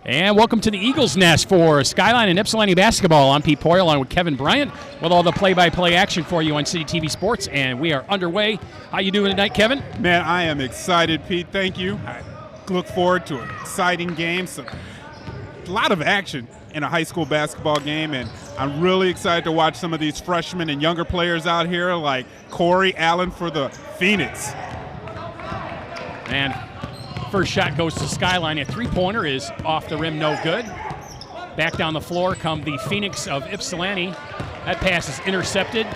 And welcome to the Eagles Nest for Skyline and Ypsilanti basketball. I'm Pete Poyle along with Kevin Bryant with all the play-by-play action for you on City TV Sports, and we are underway. How you doing tonight, Kevin? Man, I am excited, Pete. Thank you. I look forward to an exciting game. A lot of action in a high school basketball game, and I'm really excited to watch some of these freshmen and younger players out here like Corey Allen for the Phoenix. And first shot goes to Skyline. A three-pointer is off the rim, no good. Back down the floor come the Phoenix of Ypsilanti. That pass is intercepted.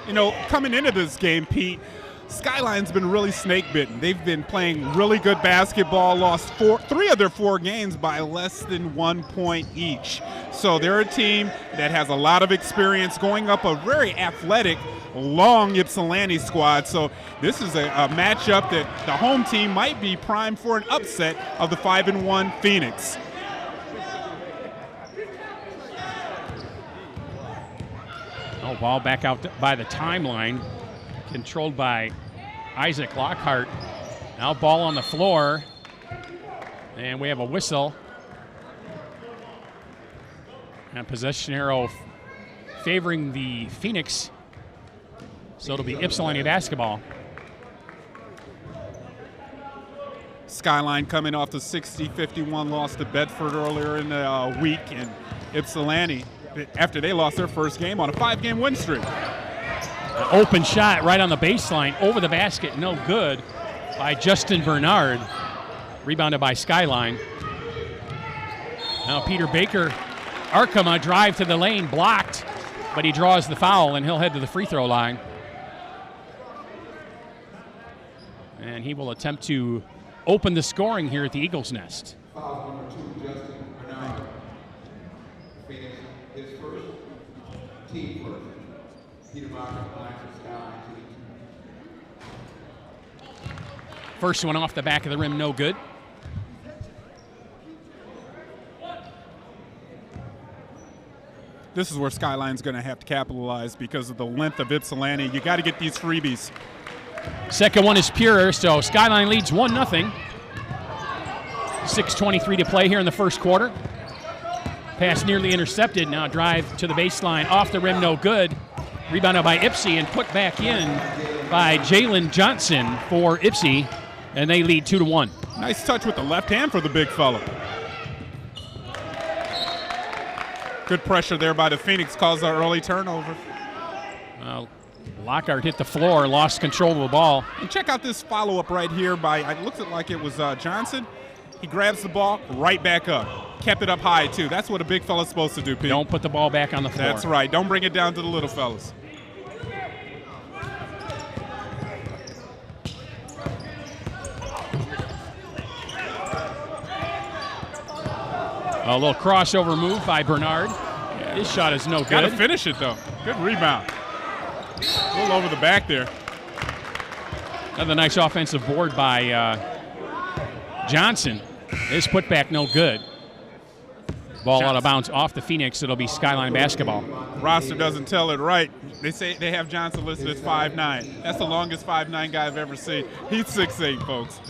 You know, coming into this game, Pete, Skyline's been really snake-bitten. They've been playing really good basketball, lost three of their four games by less than 1 point each. So they're a team that has a lot of experience going up a very athletic, long Ypsilanti squad. So this is a matchup that the home team might be primed for an upset of the 5-1 Phoenix. Oh, ball back out by the timeline, controlled by Isaac Lockhart. Now ball on the floor, and we have a whistle. And possession arrow favoring the Phoenix. So it'll be Ypsilanti basketball. Skyline coming off the 60-51 loss to Bedford earlier in the week, and Ypsilanti, after they lost their first game on a 5-game win streak. An open shot right on the baseline, over the basket, no good by Justin Bernard. Rebounded by Skyline. Now Peter Baker, Arkema drive to the lane, blocked, but he draws the foul and he'll head to the free throw line. And he will attempt to open the scoring here at the Eagles Nest. Foul number 2, Justin Bernard. Phoenix, his first, team first. Peter Baker, line for Skyline. First one off the back of the rim, no good. This is where Skyline's going to have to capitalize because of the length of Ypsilanti. You got to get these freebies. Second one is pure, so Skyline leads 1-0. 6:23 to play here in the first quarter. Pass nearly intercepted. Now drive to the baseline, off the rim, no good. Rebounded by Ypsi and put back in by Jalen Johnson for Ypsi, and they lead 2-1. Nice touch with the left hand for the big fella. Good pressure there by the Phoenix, caused our early turnover. Lockhart hit the floor, lost control of the ball. And check out this follow-up right here by, it looks like it was Johnson. He grabs the ball right back up. Kept it up high, too. That's what a big fella's supposed to do, Pete. Don't put the ball back on the floor. That's right. Don't bring it down to the little fellas. A little crossover move by Bernard. His shot is no good. Got to finish it, though. Good rebound. A little over the back there. Another nice offensive board by Johnson. His putback no good. Ball out of bounds off the Phoenix. It'll be Skyline basketball. Roster doesn't tell it right. They say they have Johnson listed as 5'9". That's the longest 5'9" guy I've ever seen. He's 6'8", folks.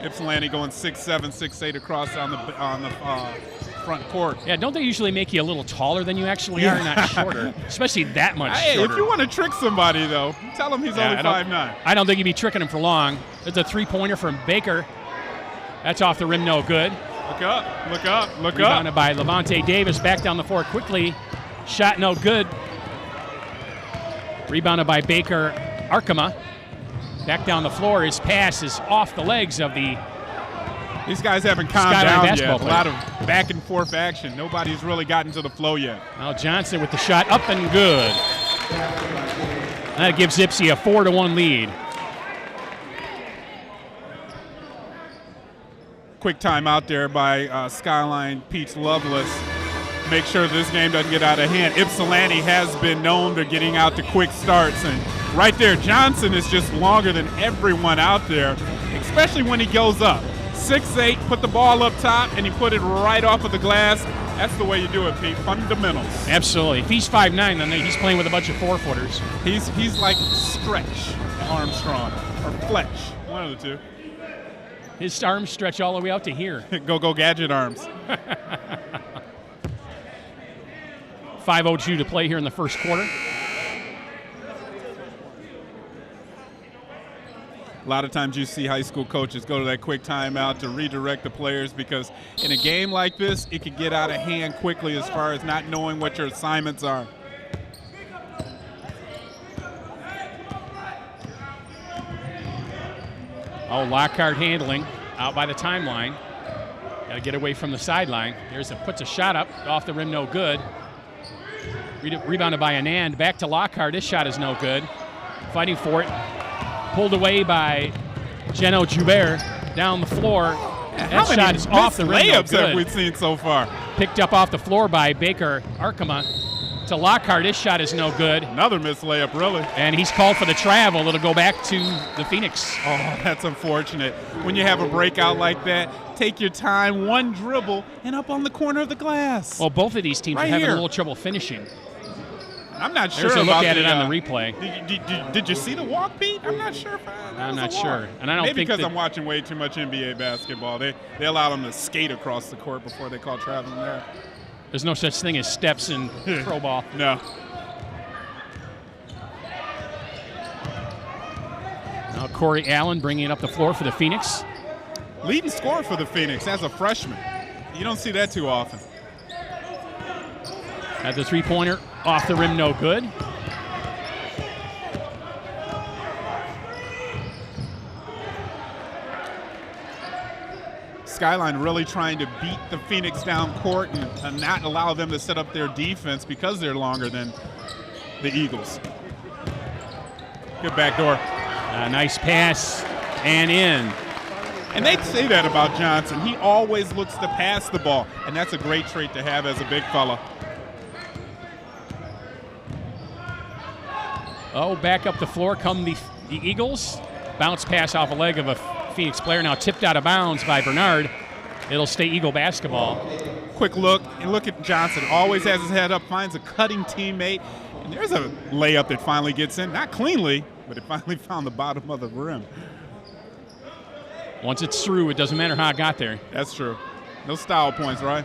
Ypsilanti going 6'7", 6'8" across on the front court. Yeah, don't they usually make you a little taller than you actually are, not shorter? Especially that much shorter. If you want to trick somebody, though, tell him he's only 5'9". I don't think you'd be tricking him for long. It's a three-pointer from Baker. That's off the rim, no good. Look up, look up, look up. Rebounded by Levante Davis, back down the floor quickly. Shot no good. Rebounded by Baker Arkema. Back down the floor. His pass is off the legs of the These guys haven't calmed Skyline down yet. player. A lot of back and forth action. Nobody's really gotten to the flow yet. Now Johnson with the shot up and good. That gives Ypsi a 4-1 lead. Quick time out there by Skyline Peach Loveless. Make sure this game doesn't get out of hand. Ypsilanti has been known to getting out to quick starts, and right there, Johnson is just longer than everyone out there, especially when he goes up. 6'8", put the ball up top, and he put it right off of the glass. That's the way you do it, Pete. Fundamentals. Absolutely. If he's 5'9", then he's playing with a bunch of 4-footers. He's like Stretch Armstrong or Fletch, one of the two. His arms stretch all the way out to here. Go gadget arms. 5:02 to play here in the first quarter. A lot of times you see high school coaches go to that quick timeout to redirect the players because in a game like this, it can get out of hand quickly as far as not knowing what your assignments are. Oh, Lockhart handling out by the timeline. Got to get away from the sideline. Puts a shot up off the rim, no good. Rebounded by Anand. Back to Lockhart. This shot is no good. Fighting for it. Pulled away by Geno Joubert down the floor. That shot is off the rim. Layups that we've seen so far. Picked up off the floor by Baker Arkema. To Lockhart, this shot is no good. Another missed layup, really. And he's called for the travel. It'll go back to the Phoenix. Oh, that's unfortunate. When you have a breakout like that, take your time, one dribble, and up on the corner of the glass. Well, both of these teams are having a little trouble finishing. I'm not sure There's a about look at it on the replay. Did you see the walk beat? I'm not sure. I'm not sure. And I don't Maybe think because I'm watching way too much NBA basketball. They allow them to skate across the court before they call traveling there. There's no such thing as steps in pro ball. No. Now Corey Allen bringing it up the floor for the Phoenix. Leading scorer for the Phoenix as a freshman. You don't see that too often. At the three-pointer, off the rim, no good. Skyline really trying to beat the Phoenix down court and not allow them to set up their defense because they're longer than the Eagles. Good backdoor. Nice pass and in. And they say that about Johnson. He always looks to pass the ball, and that's a great trait to have as a big fella. Oh, back up the floor come the Eagles. Bounce pass off a leg of a Phoenix player, now tipped out of bounds by Bernard. It'll stay Eagle basketball. Quick look, and look at Johnson. Always has his head up, finds a cutting teammate. And there's a layup that finally gets in. Not cleanly, but it finally found the bottom of the rim. Once it's through, it doesn't matter how it got there. That's true. No style points, right?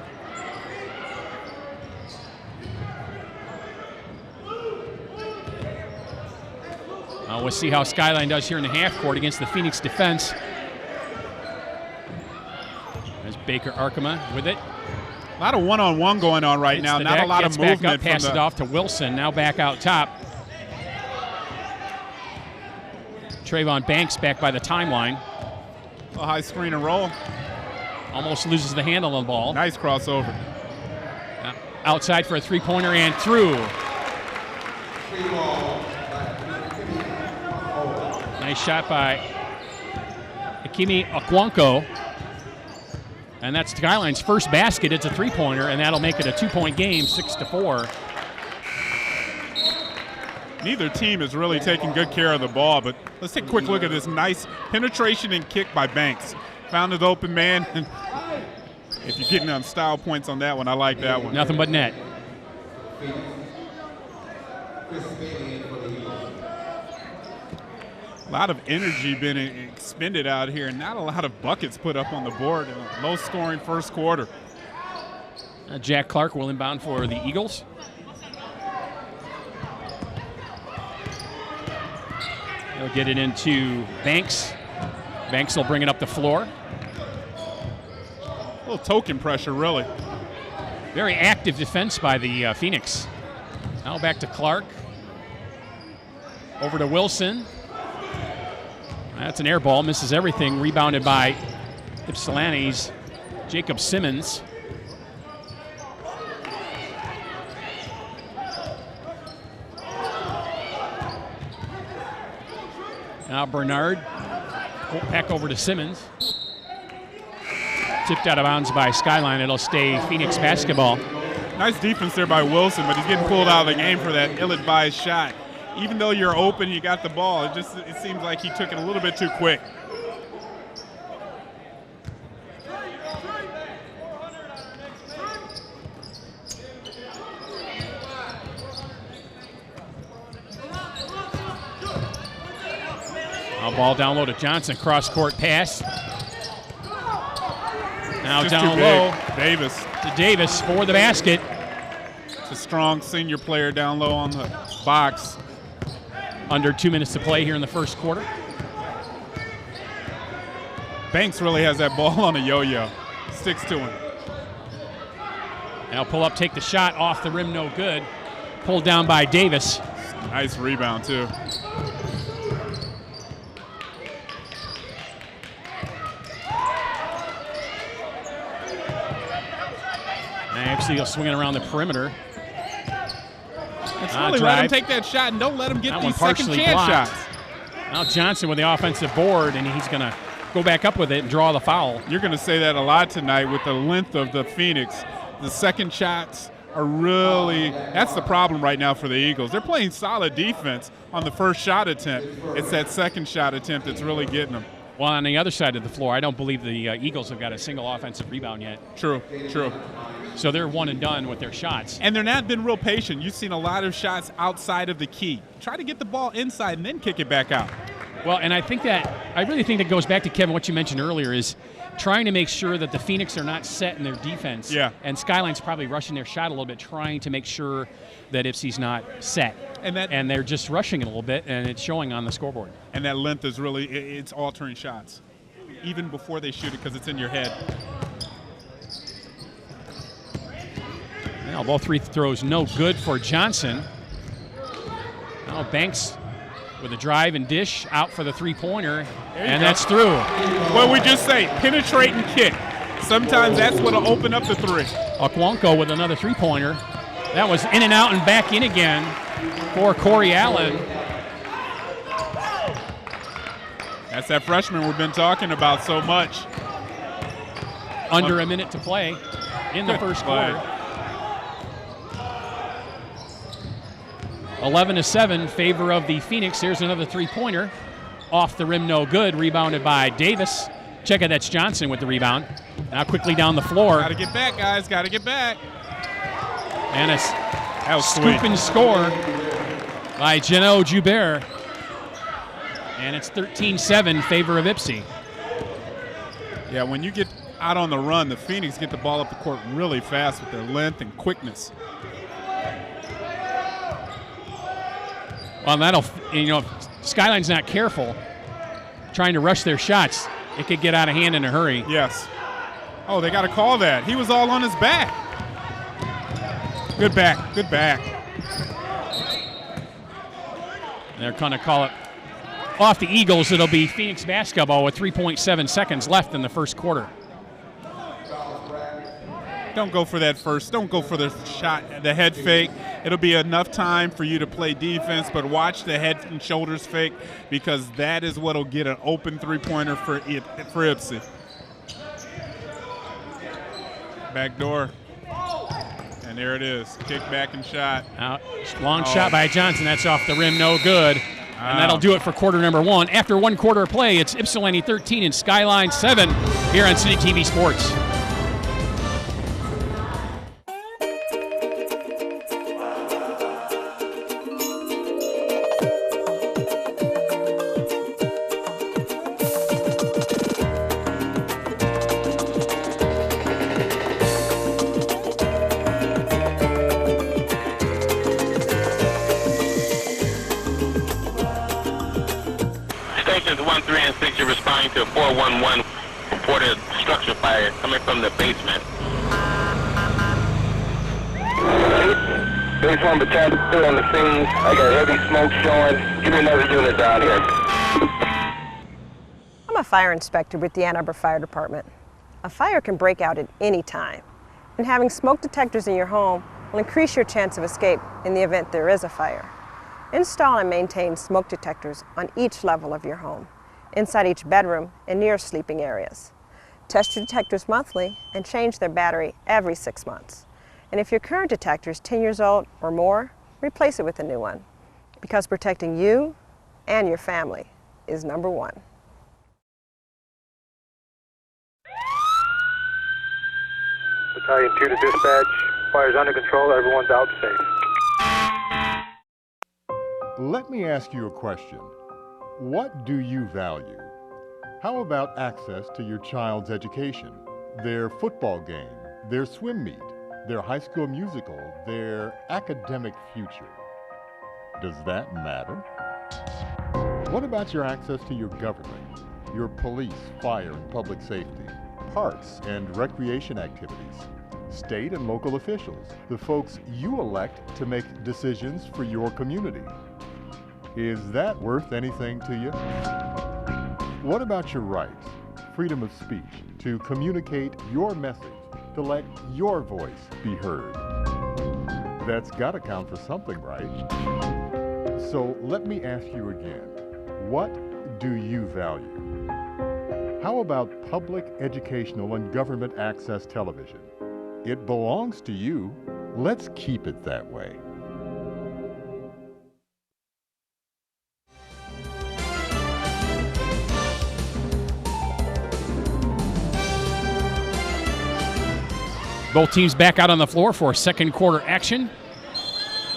We'll see how Skyline does here in the half court against the Phoenix defense. There's Baker Arkema with it. A lot of one-on-one going on right now. Not a lot of movement. Back up, pass it off to Wilson. Now back out top. Trayvon Banks back by the timeline. A high screen and roll. Almost loses the handle on the ball. Nice crossover. Outside for a three-pointer and through. Nice shot by Akimi Okwanko. And that's Skyline's first basket. It's a three-pointer, and that'll make it a two-point game, 6-4. Neither team is really taking good care of the ball, but let's take a quick look at this nice penetration and kick by Banks. Found the open man. If you're getting on style points on that one, I like that one. Nothing but net. A lot of energy being expended out here, and not a lot of buckets put up on the board in a low-scoring first quarter. Jack Clark will inbound for the Eagles. He'll get it into Banks. Banks will bring it up the floor. A little token pressure, really. Very active defense by the Phoenix. Now back to Clark. Over to Wilson. That's an air ball, misses everything. Rebounded by Ypsilanti's Jacob Simmons. Now Bernard, back over to Simmons. Tipped out of bounds by Skyline. It'll stay Phoenix basketball. Nice defense there by Wilson, but he's getting pulled out of the game for that ill-advised shot. Even though you're open, you got the ball. It seems like he took it a little bit too quick. Ball down low to Johnson, cross-court pass. Now just down too low big. Davis. to Davis for the basket. It's a strong senior player down low on the box. Under 2 minutes to play here in the first quarter. Banks really has that ball on a yo-yo. Sticks to him. Now pull up, take the shot off the rim, no good. Pulled down by Davis. Nice rebound, too. Ypsilanti swinging around the perimeter. It's really let him take that shot and don't let him get these second chance shots. Now Johnson with the offensive board, and he's going to go back up with it and draw the foul. You're going to say that a lot tonight with the length of the Phoenix. The second shots are really, that's the problem right now for the Eagles. They're playing solid defense on the first shot attempt. It's that second shot attempt that's really getting them. Well, on the other side of the floor, I don't believe the Eagles have got a single offensive rebound yet. True. So they're one and done with their shots. And they're not been real patient. You've seen a lot of shots outside of the key. Try to get the ball inside and then kick it back out. Well, and I really think that goes back to, Kevin, what you mentioned earlier is trying to make sure that the Phoenix are not set in their defense. Yeah. And Skyline's probably rushing their shot a little bit, trying to make sure that Ypsi's not set. And they're just rushing it a little bit, and it's showing on the scoreboard. And that length is really, it's altering shots, even before they shoot it because it's in your head. Now, both free throws no good for Johnson. Now Banks with a drive and dish out for the three-pointer, and that's through. Well, we just say penetrate and kick. Sometimes that's what will open up the three. Okwanko with another three-pointer. That was in and out and back in again for Corey Allen. That's that freshman we've been talking about so much. Under a minute to play in the first quarter. 11-7, favor of the Phoenix. Here's another three-pointer. Off the rim, no good. Rebounded by Davis. Check it, that's Johnson with the rebound. Now quickly down the floor. Got to get back, guys. Got to get back. And a scoop and score by Geno Joubert. And it's 13-7, favor of Ypsi. Yeah, when you get out on the run, the Phoenix get the ball up the court really fast with their length and quickness. Well, if Skyline's not careful, trying to rush their shots, it could get out of hand in a hurry. Yes. Oh, they got to call that. He was all on his back. Good back. Good back. They're going to call it off the Eagles. It'll be Phoenix basketball with 3.7 seconds left in the first quarter. Don't go for that first. Don't go for the shot, the head fake. It'll be enough time for you to play defense, but watch the head and shoulders fake because that is what will get an open three-pointer for Ypsi. Back door. And there it is. Kick back and shot. Long shot by Johnson. That's off the rim. No good. And that'll do it for quarter number one. After one quarter of play, it's Ypsilanti 13 and Skyline 7 here on City TV Sports. Stations 1, 3, and 6 are responding to a 411 reported structure fire coming from the basement. Base 1 battalion still on the scene. I got heavy smoke showing. Give me another unit down here. I'm a fire inspector with the Ann Arbor Fire Department. A fire can break out at any time, and having smoke detectors in your home will increase your chance of escape in the event there is a fire. Install and maintain smoke detectors on each level of your home, inside each bedroom and near sleeping areas. Test your detectors monthly and change their battery every 6 months. And if your current detector is 10 years old or more, replace it with a new one, because protecting you and your family is number one. Battalion 2 to dispatch. Fire's under control. Everyone's out safe. Let me ask you a question. What do you value? How about access to your child's education? their football game, their swim meet, their high school musical, their academic future. Does that matter? What about your access to your government, your police, fire, and public safety, parks and recreation activities, state and local officials, the folks you elect to make decisions for your community? Is that worth anything to you? What about your rights, freedom of speech, to communicate your message, to let your voice be heard? That's got to count for something, right? So let me ask you again, what do you value? How about public, educational, and government access television? It belongs to you. Let's keep it that way. Both teams back out on the floor for second quarter action.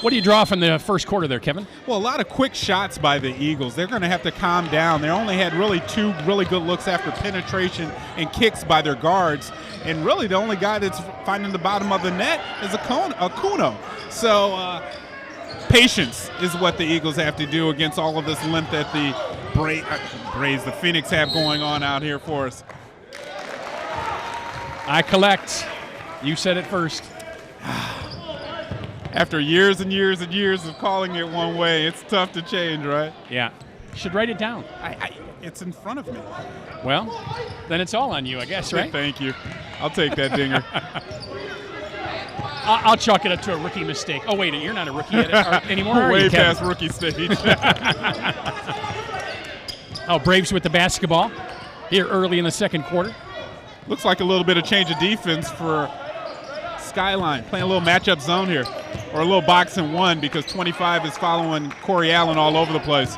What do you draw from the first quarter there, Kevin? Well, a lot of quick shots by the Eagles. They're going to have to calm down. They only had really 2 really good looks after penetration and kicks by their guards. And really the only guy that's finding the bottom of the net is Akuno. So patience is what the Eagles have to do against all of this length that the Braves, the Phoenix have going on out here for us. I collect. You said it first. After years and years and years of calling it one way, it's tough to change, right? Yeah. You should write it down. It's in front of me. Well, then it's all on you, I guess, right? Thank you. I'll take that dinger. I'll chalk it up to a rookie mistake. Oh, wait, you're not a rookie anymore, are Way you, Kevin? past rookie stage. Oh, Braves with the basketball here early in the second quarter. Looks like a little bit of change of defense for Skyline, playing a little matchup zone here, or a little box and one, because 25 is following Corey Allen all over the place.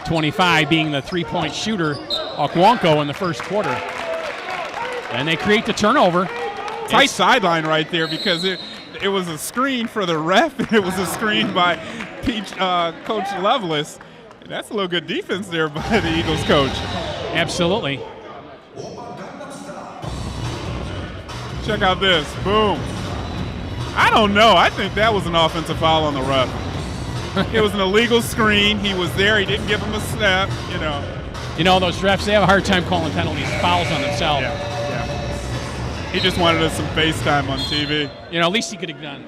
25 being the three-point shooter, Okwanko in the first quarter. And they create the turnover. Tight sideline right there, because it was a screen for the ref. It was a screen by Coach Lovelace. That's a little good defense there by the Eagles coach. Absolutely. Check out this. Boom. I don't know. I think that was an offensive foul on the ref. It was an illegal screen. He was there. He didn't give him a snap, You know, those refs, they have a hard time calling penalties, fouls on themselves. Yeah. He just wanted us some FaceTime on TV. At least he could have done,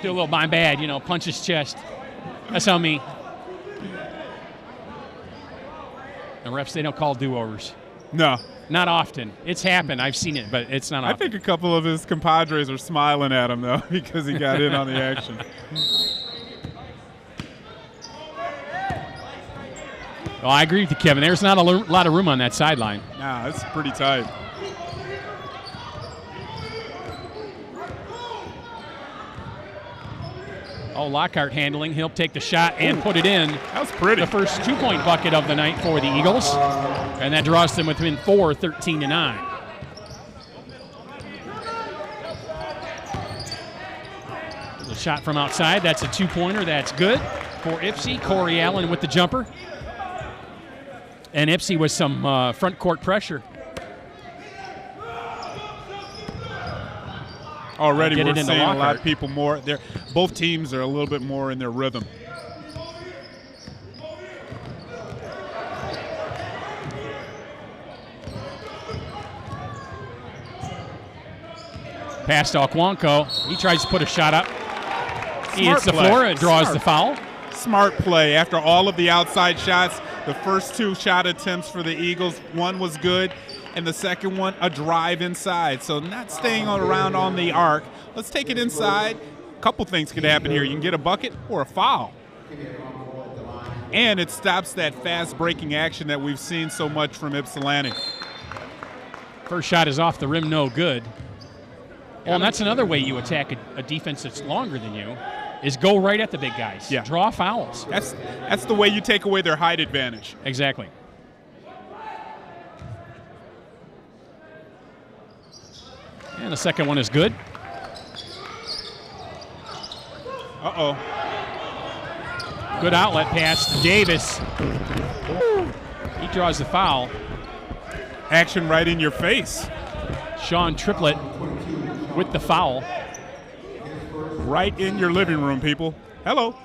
do a little my bad, punch his chest. That's on me. The refs, they don't call do-overs. No. Not often. It's happened. I've seen it, but it's not often. I think a couple of his compadres are smiling at him, though, because he got in on the action. Well, I agree with you, Kevin. There's not a lot of room on that sideline. Nah, it's pretty tight. Oh, Lockhart handling. He'll take the shot and put it in. That was pretty. The first 2-point bucket of the night for the Eagles. And that draws them within 4, 13-9. The shot from outside. That's a 2-pointer. That's good for Ypsi. Corey Allen with the jumper. And Ypsi with some front court pressure. Already we're seeing a lot of people more. Both teams are a little bit more in their rhythm. Pass to Okwanko. He tries to put a shot up. He hits the floor and draws the foul. Smart play. After all of the outside shots, the first 2 shot attempts for the Eagles, one was good, and the second one, a drive inside. So not staying around on the arc. Let's take it inside. A couple things could happen here. You can get a bucket or a foul. And it stops that fast breaking action that we've seen so much from Ypsilanti. First shot is off the rim, no good. Well, and that's another way you attack a defense that's longer than you, is go right at the big guys. Yeah. Draw fouls. That's the way you take away their height advantage. Exactly. And the second one is good. Uh-oh. Good outlet pass to Davis. He draws the foul. Action right in your face. Sean Triplett with the foul. Right in your living room, people. Hello.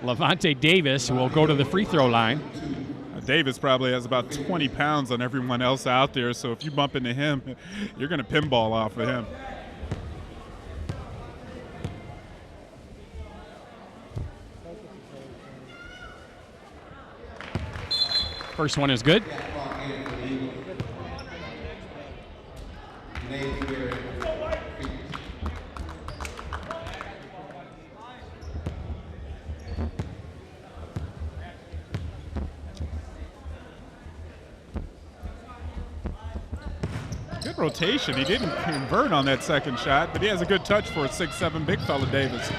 Levante Davis will go to the free throw line. Davis probably has about 20 pounds on everyone else out there, so if you bump into him, you're going to pinball off of him. First one is good. Good rotation. He didn't convert on that second shot, but he has a good touch for a 6'7" big fella, Davis.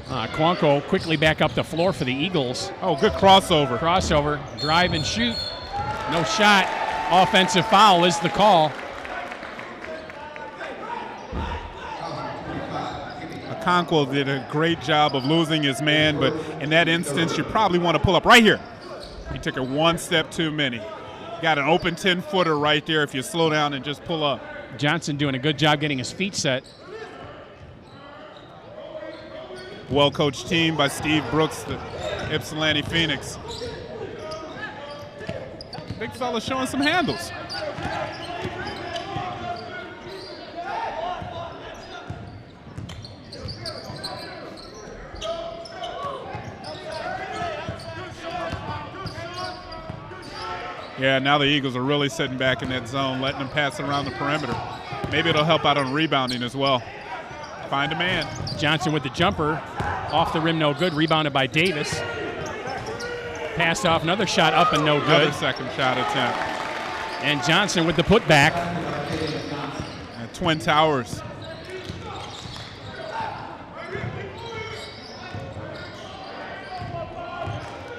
Quanko quickly back up the floor for the Eagles. Oh, good crossover. Crossover, drive and shoot. No shot. Offensive foul is the call. Okonkwo did a great job of losing his man, but in that instance, you probably want to pull up right here. He took it one step too many. Got an open 10-footer right there if you slow down and just pull up. Johnson doing a good job getting his feet set. Well-coached team by Steve Brooks, the Ypsilanti Phoenix. Big fella showing some handles. Yeah, now the Eagles are really sitting back in that zone, letting them pass around the perimeter. Maybe it'll help out on rebounding as well. Find a man. Johnson with the jumper. Off the rim, no good. Rebounded by Davis. Passed off, another shot up and no good. Another second shot attempt. And Johnson with the putback. And Twin Towers.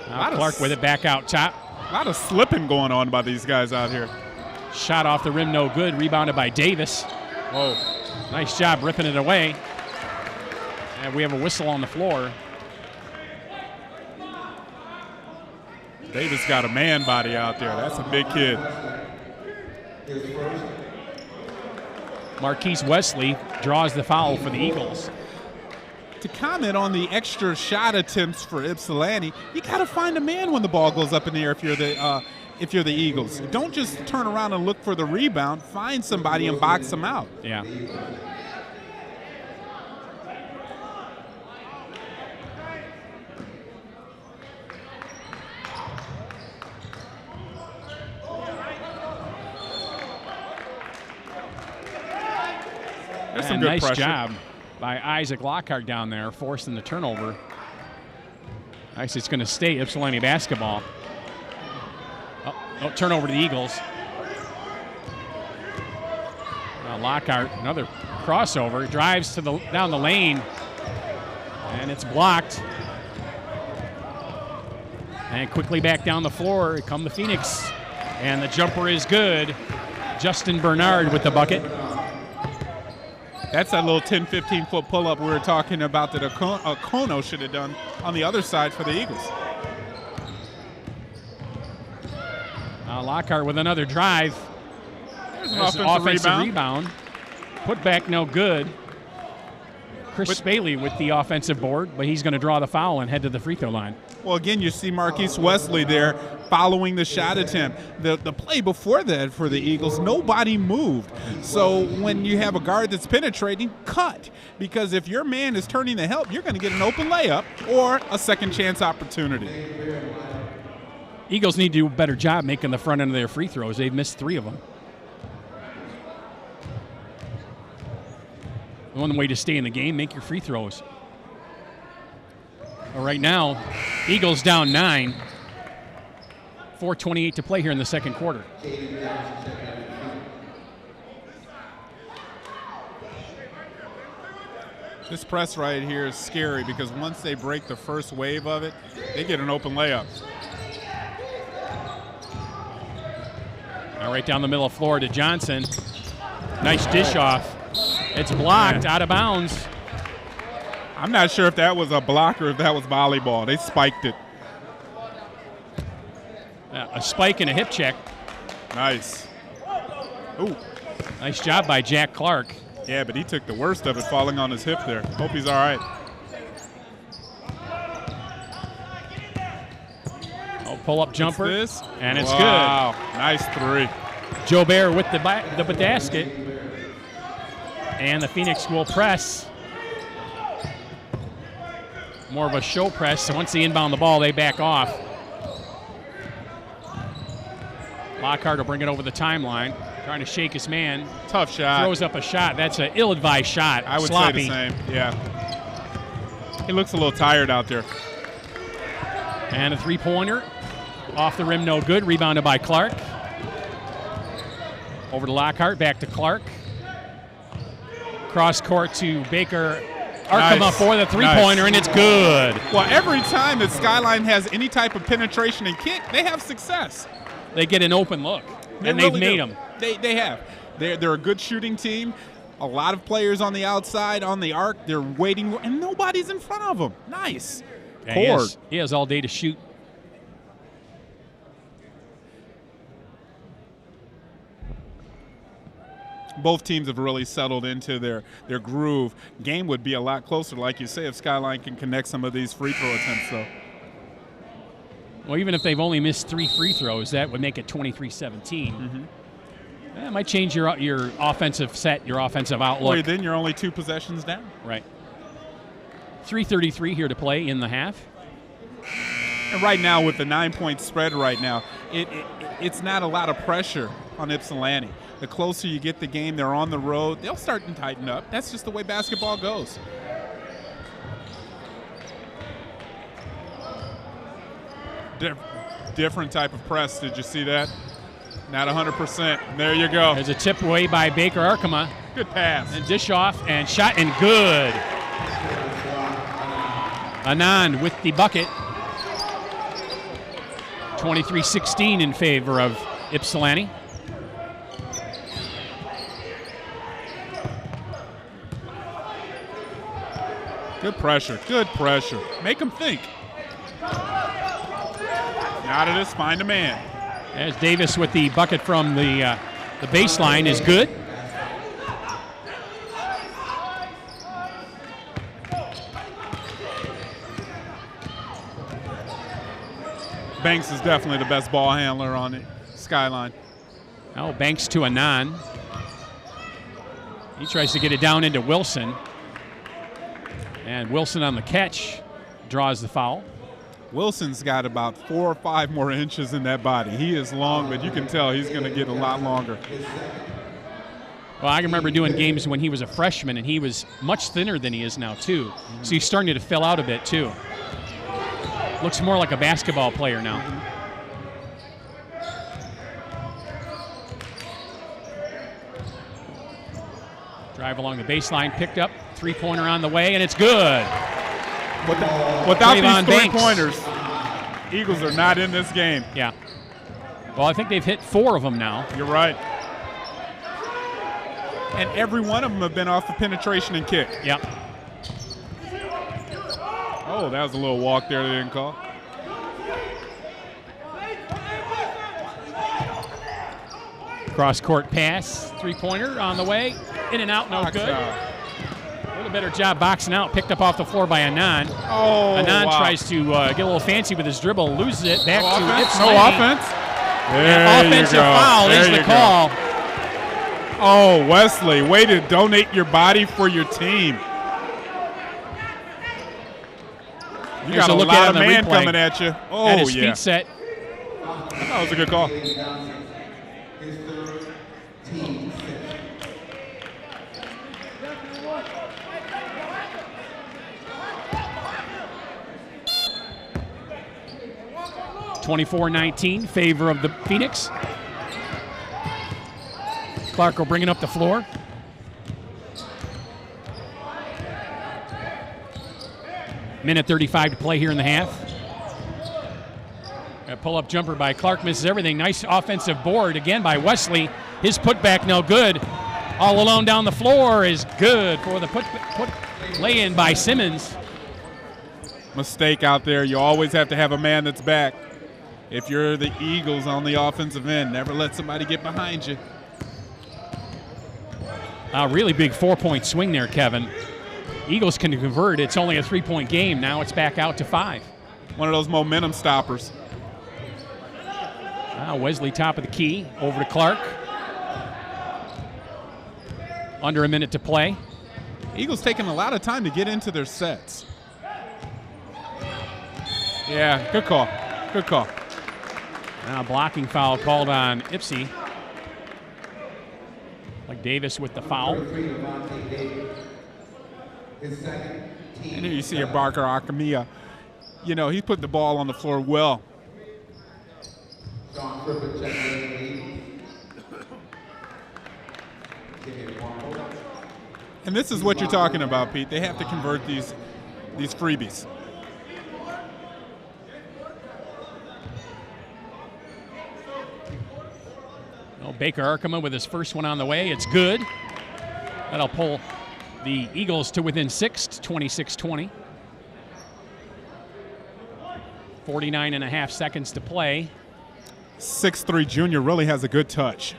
Clark with it back out top. A lot of slipping going on by these guys out here. Shot off the rim, no good. Rebounded by Davis. Whoa. Nice job ripping it away. And we have a whistle on the floor. Davis got a man body out there. That's a big kid. Marquise Wesley draws the foul for the Eagles. To comment on the extra shot attempts for Ypsilanti, you got to find a man when the ball goes up in the air if you're the Eagles. Don't just turn around and look for the rebound. Find somebody and box them out. Yeah. There's some good nice pressure. job by Isaac Lockhart down there, forcing the turnover. Nice, it's going to stay Ypsilanti basketball. Oh, turnover to the Eagles. Lockhart, another crossover, drives to down the lane, and it's blocked. And quickly back down the floor, come the Phoenix, and the jumper is good. Justin Bernard with the bucket. That's that little 10, 15-foot pull-up we were talking about that Okono should have done on the other side for the Eagles. Lockhart with another drive. There's an offensive rebound. Put back no good. Chris Spaley with the offensive board, but he's going to draw the foul and head to the free throw line. Well, again, you see Marquise Wesley there following the shot attempt. The play before that for the Eagles, nobody moved. So when you have a guard that's penetrating, cut. Because if your man is turning the help, you're going to get an open layup or a second chance opportunity. Eagles need to do a better job making the front end of their free throws. They've missed 3 of them. One way to stay in the game, make your free throws. Well, right now, Eagles down 9. 4:28 to play here in the second quarter. This press right here is scary because once they break the first wave of it, they get an open layup. Now right down the middle of the floor to Johnson. Nice dish off. It's blocked, out of bounds. I'm not sure if that was a block or if that was volleyball. They spiked it. a spike and a hip check. Nice. Ooh. Nice job by Jack Clark. Yeah, but he took the worst of it, falling on his hip there. Hope he's all right. Oh, pull-up jumper, and it's good. Wow, nice three. Joe Bear with the basket. And the Phoenix will press. More of a show press, so once they inbound the ball, they back off. Lockhart will bring it over the timeline, trying to shake his man. Tough shot. Throws up a shot. That's an ill-advised shot. I would Sloppy. say the same, yeah. He looks a little tired out there. And a three-pointer. Off the rim, no good. Rebounded by Clark. Over to Lockhart, back to Clark. Cross court to Baker Arkema Nice. for the three-pointer, and it's good. Well, every time that Skyline has any type of penetration and kick, they have success. They get an open look, and they've made them. They have. They're a good shooting team. A lot of players on the outside, on the arc. They're waiting, and nobody's in front of them. Nice. Yeah, he has all day to shoot. Both teams have really settled into their groove. Game would be a lot closer, like you say, if Skyline can connect some of these free throw attempts, though. Well, even if they've only missed 3 free throws, that would make it 23-17. Mm-hmm. That might change your offensive set, your offensive outlook. Well, then you're only 2 possessions down. Right. 3:33 here to play in the half. And right now, with the 9-point spread right now, it's not a lot of pressure on Ypsilanti. The closer you get the game, they're on the road, they'll start to tighten up. That's just the way basketball goes. Different type of press. Did you see that? Not 100%. There you go. There's a tip away by Baker Arkema. Good pass. And dish off and shot and good. Anand with the bucket. 23-16 in favor of Ypsilanti. Good pressure. Good pressure. Make them think. Out of this, find a man. As Davis with the bucket from the baseline is good. Banks is definitely the best ball handler on the Skyline. Now Banks to Anand. He tries to get it down into Wilson. And Wilson on the catch draws the foul. Wilson's got about 4 or 5 more inches in that body. He is long, but you can tell he's going to get a lot longer. Well, I remember doing games when he was a freshman, and he was much thinner than he is now, too. So he's starting to fill out a bit, too. Looks more like a basketball player now. Drive along the baseline, picked up, three-pointer on the way, and it's good. Without these three-pointers, Eagles are not in this game. Yeah. Well, I think they've hit 4 of them now. You're right. And every one of them have been off the penetration and kick. Yep. Oh, that was a little walk there they didn't call. Cross-court pass, three-pointer on the way. In and out, no good. A little better job boxing out, picked up off the floor by Anand. Oh, Anand wow. tries to get a little fancy with his dribble, loses it, back to Ypsilanti. No offense? And offensive foul is the call. Oh, Wesley, way to donate your body for your team. You got a lot of man coming at you. Oh, and his yeah. feet set. That was a good call. His third team finish. (24-19) favor of the Phoenix. Clark will bring it up the floor. Minute 35 to play here in the half. A pull-up jumper by Clark, misses everything. Nice offensive board again by Wesley. His putback no good. All alone down the floor is good for the put lay-in by Simmons. Mistake out there. You always have to have a man that's back. if you're the Eagles on the offensive end. Never let somebody get behind you. A really big 4-point swing there, Kevin. Eagles can convert. It's only a 3-point game. Now it's back out to 5. One of those momentum stoppers. Wesley top of the key. Over to Clark. Under a minute to play. Eagles taking a lot of time to get into their sets. Yeah, good call. Good call. Now a blocking foul called on Ypsi. Like Davis with the foul. And here you see a Barker Akamiya. You know, he put the ball on the floor well. And this is what you're talking about, Pete. They have to convert these freebies. Baker Arkema with his first one on the way. It's good. That'll pull the Eagles to within 6, 26-20. 49.5 seconds to play. 6'3" junior really has a good touch.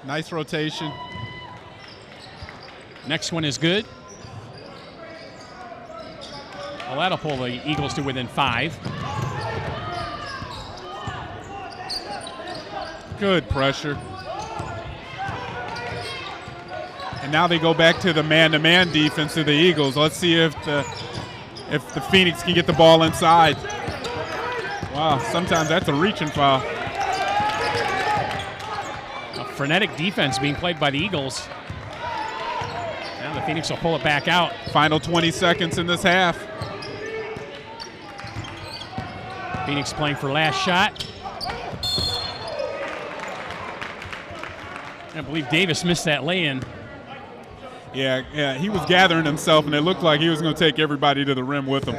Nice rotation. Next one is good. Well, that'll pull the Eagles to within 5. Good pressure. And now they go back to the man-to-man defense of the Eagles. Let's see if the Phoenix can get the ball inside. Wow, sometimes that's a reaching foul. A frenetic defense being played by the Eagles. Now the Phoenix will pull it back out. Final 20 seconds in this half. Phoenix playing for last shot. I believe Davis missed that lay-in. Yeah, he was gathering himself, and it looked like he was going to take everybody to the rim with him.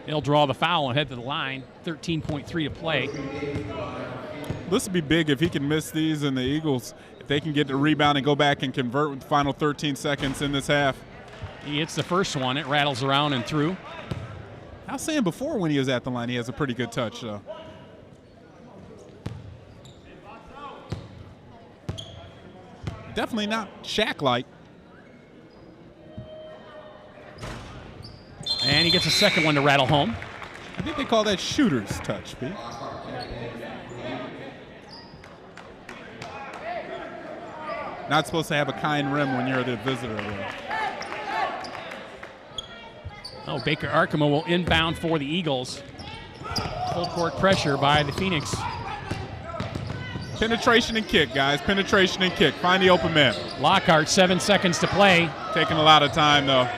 They'll draw the foul and head to the line. 13.3 to play. This would be big if he can miss these, and the Eagles, if they can get the rebound and go back and convert with the final 13 seconds in this half. He hits the first one. It rattles around and through. I was saying before when he was at the line, he has a pretty good touch, though. Definitely not Shaq-like. And he gets a second one to rattle home. I think they call that shooter's touch, Pete. Not supposed to have a kind rim when you're the visitor. Oh, Baker Arkema will inbound for the Eagles. Full court pressure by the Phoenix. Penetration and kick, guys. Penetration and kick. Find the open man. Lockhart, 7 seconds to play. Taking a lot of time, though.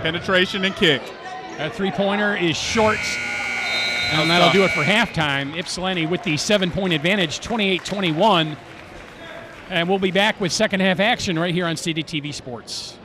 Penetration and kick. That three-pointer is short. And that'll do it for halftime. Ypsilanti with the 7-point advantage, 28-21. And we'll be back with second half action right here on CDTV Sports.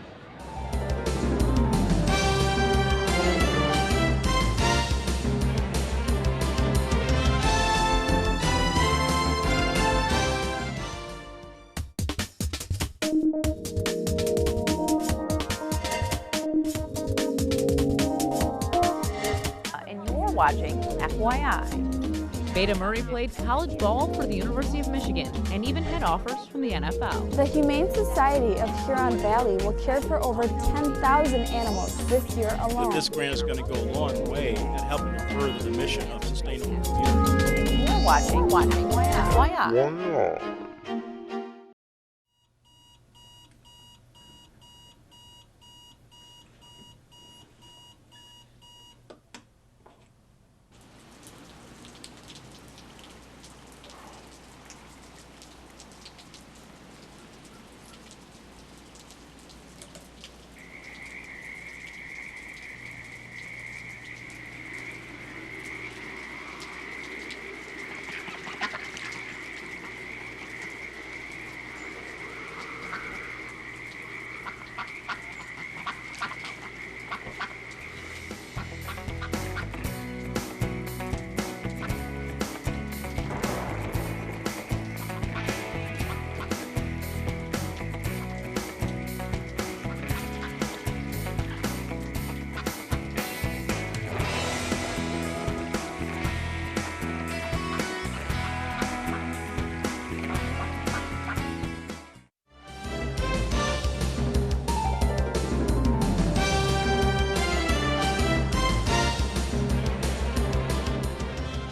Watching FYI. Beta Murray played college ball for the University of Michigan and even had offers from the NFL. The Humane Society of Huron Valley will care for over 10,000 animals this year alone. This grant is going to go a long way in helping to further the mission of sustainable communities. You're watching FYI.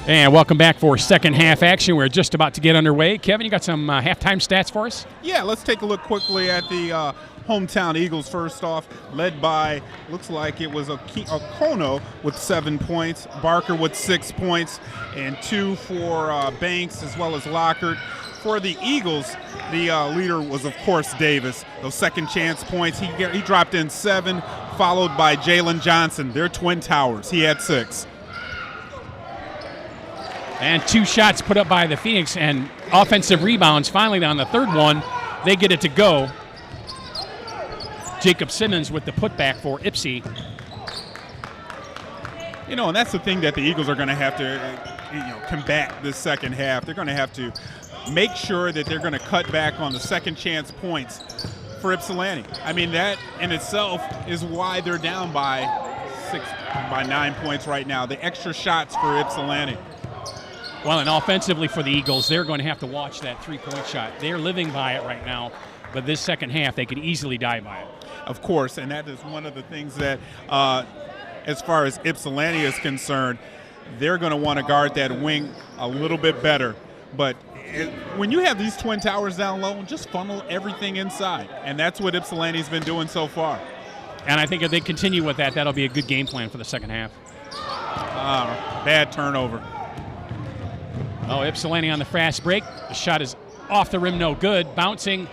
And welcome back for second half action. We're just about to get underway. Kevin, you got some halftime stats for us? Yeah, let's take a look quickly at the hometown Eagles first off, led by, looks like it was Okono with 7 points, Barker with 6 points, and 2 for Banks as well as Lockhart. For the Eagles, the leader was, of course, Davis. Those second chance points, he dropped in 7, followed by Jalen Johnson. They're twin towers. He had 6. And 2 shots put up by the Phoenix and offensive rebounds. Finally, on the third one, they get it to go. Jacob Simmons with the putback for Ypsi. You know, and that's the thing that the Eagles are going to have to combat this second half. They're going to have to make sure that they're going to cut back on the second chance points for Ypsilanti. I mean, that in itself is why they're down by 9 points right now. The extra shots for Ypsilanti. Well, and offensively for the Eagles, they're going to have to watch that three-point shot. They're living by it right now, but this second half, they could easily die by it. Of course, and that is one of the things that, as far as Ypsilanti is concerned, they're going to want to guard that wing a little bit better. But when you have these twin towers down low, just funnel everything inside, and that's what Ypsilanti's been doing so far. And I think if they continue with that, that'll be a good game plan for the second half. Bad turnover. Oh, Ypsilanti on the fast break. The shot is off the rim, no good. Bouncing,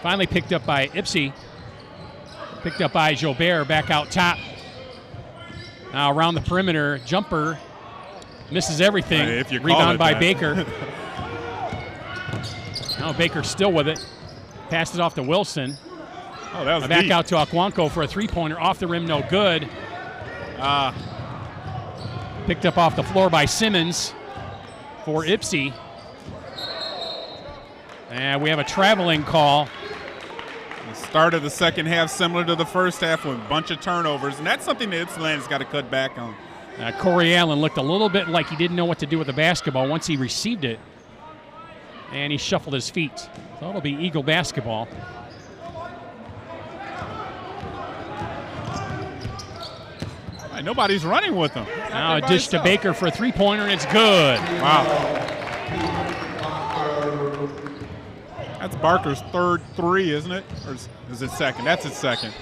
finally picked up by Ypsi. Picked up by Jobert, back out top. Now around the perimeter, jumper, misses everything. If you Rebound by that. Baker. Now Baker still with it. Passed it off to Wilson. Oh, that was back deep. out to Akwanko for a three-pointer. Off the rim, no good. Picked up off the floor by Simmons for Ypsi. And we have a traveling call. The start of the second half similar to the first half with a bunch of turnovers, and that's something that Ypsilanti's got to cut back on. Corey Allen looked a little bit like he didn't know what to do with the basketball once he received it. And he shuffled his feet. So it'll be Eagle basketball. Nobody's running with them. Now a dish to Baker for a three-pointer, and it's good. Wow. That's Barker's third 3, isn't it? Or is it second? That's his second.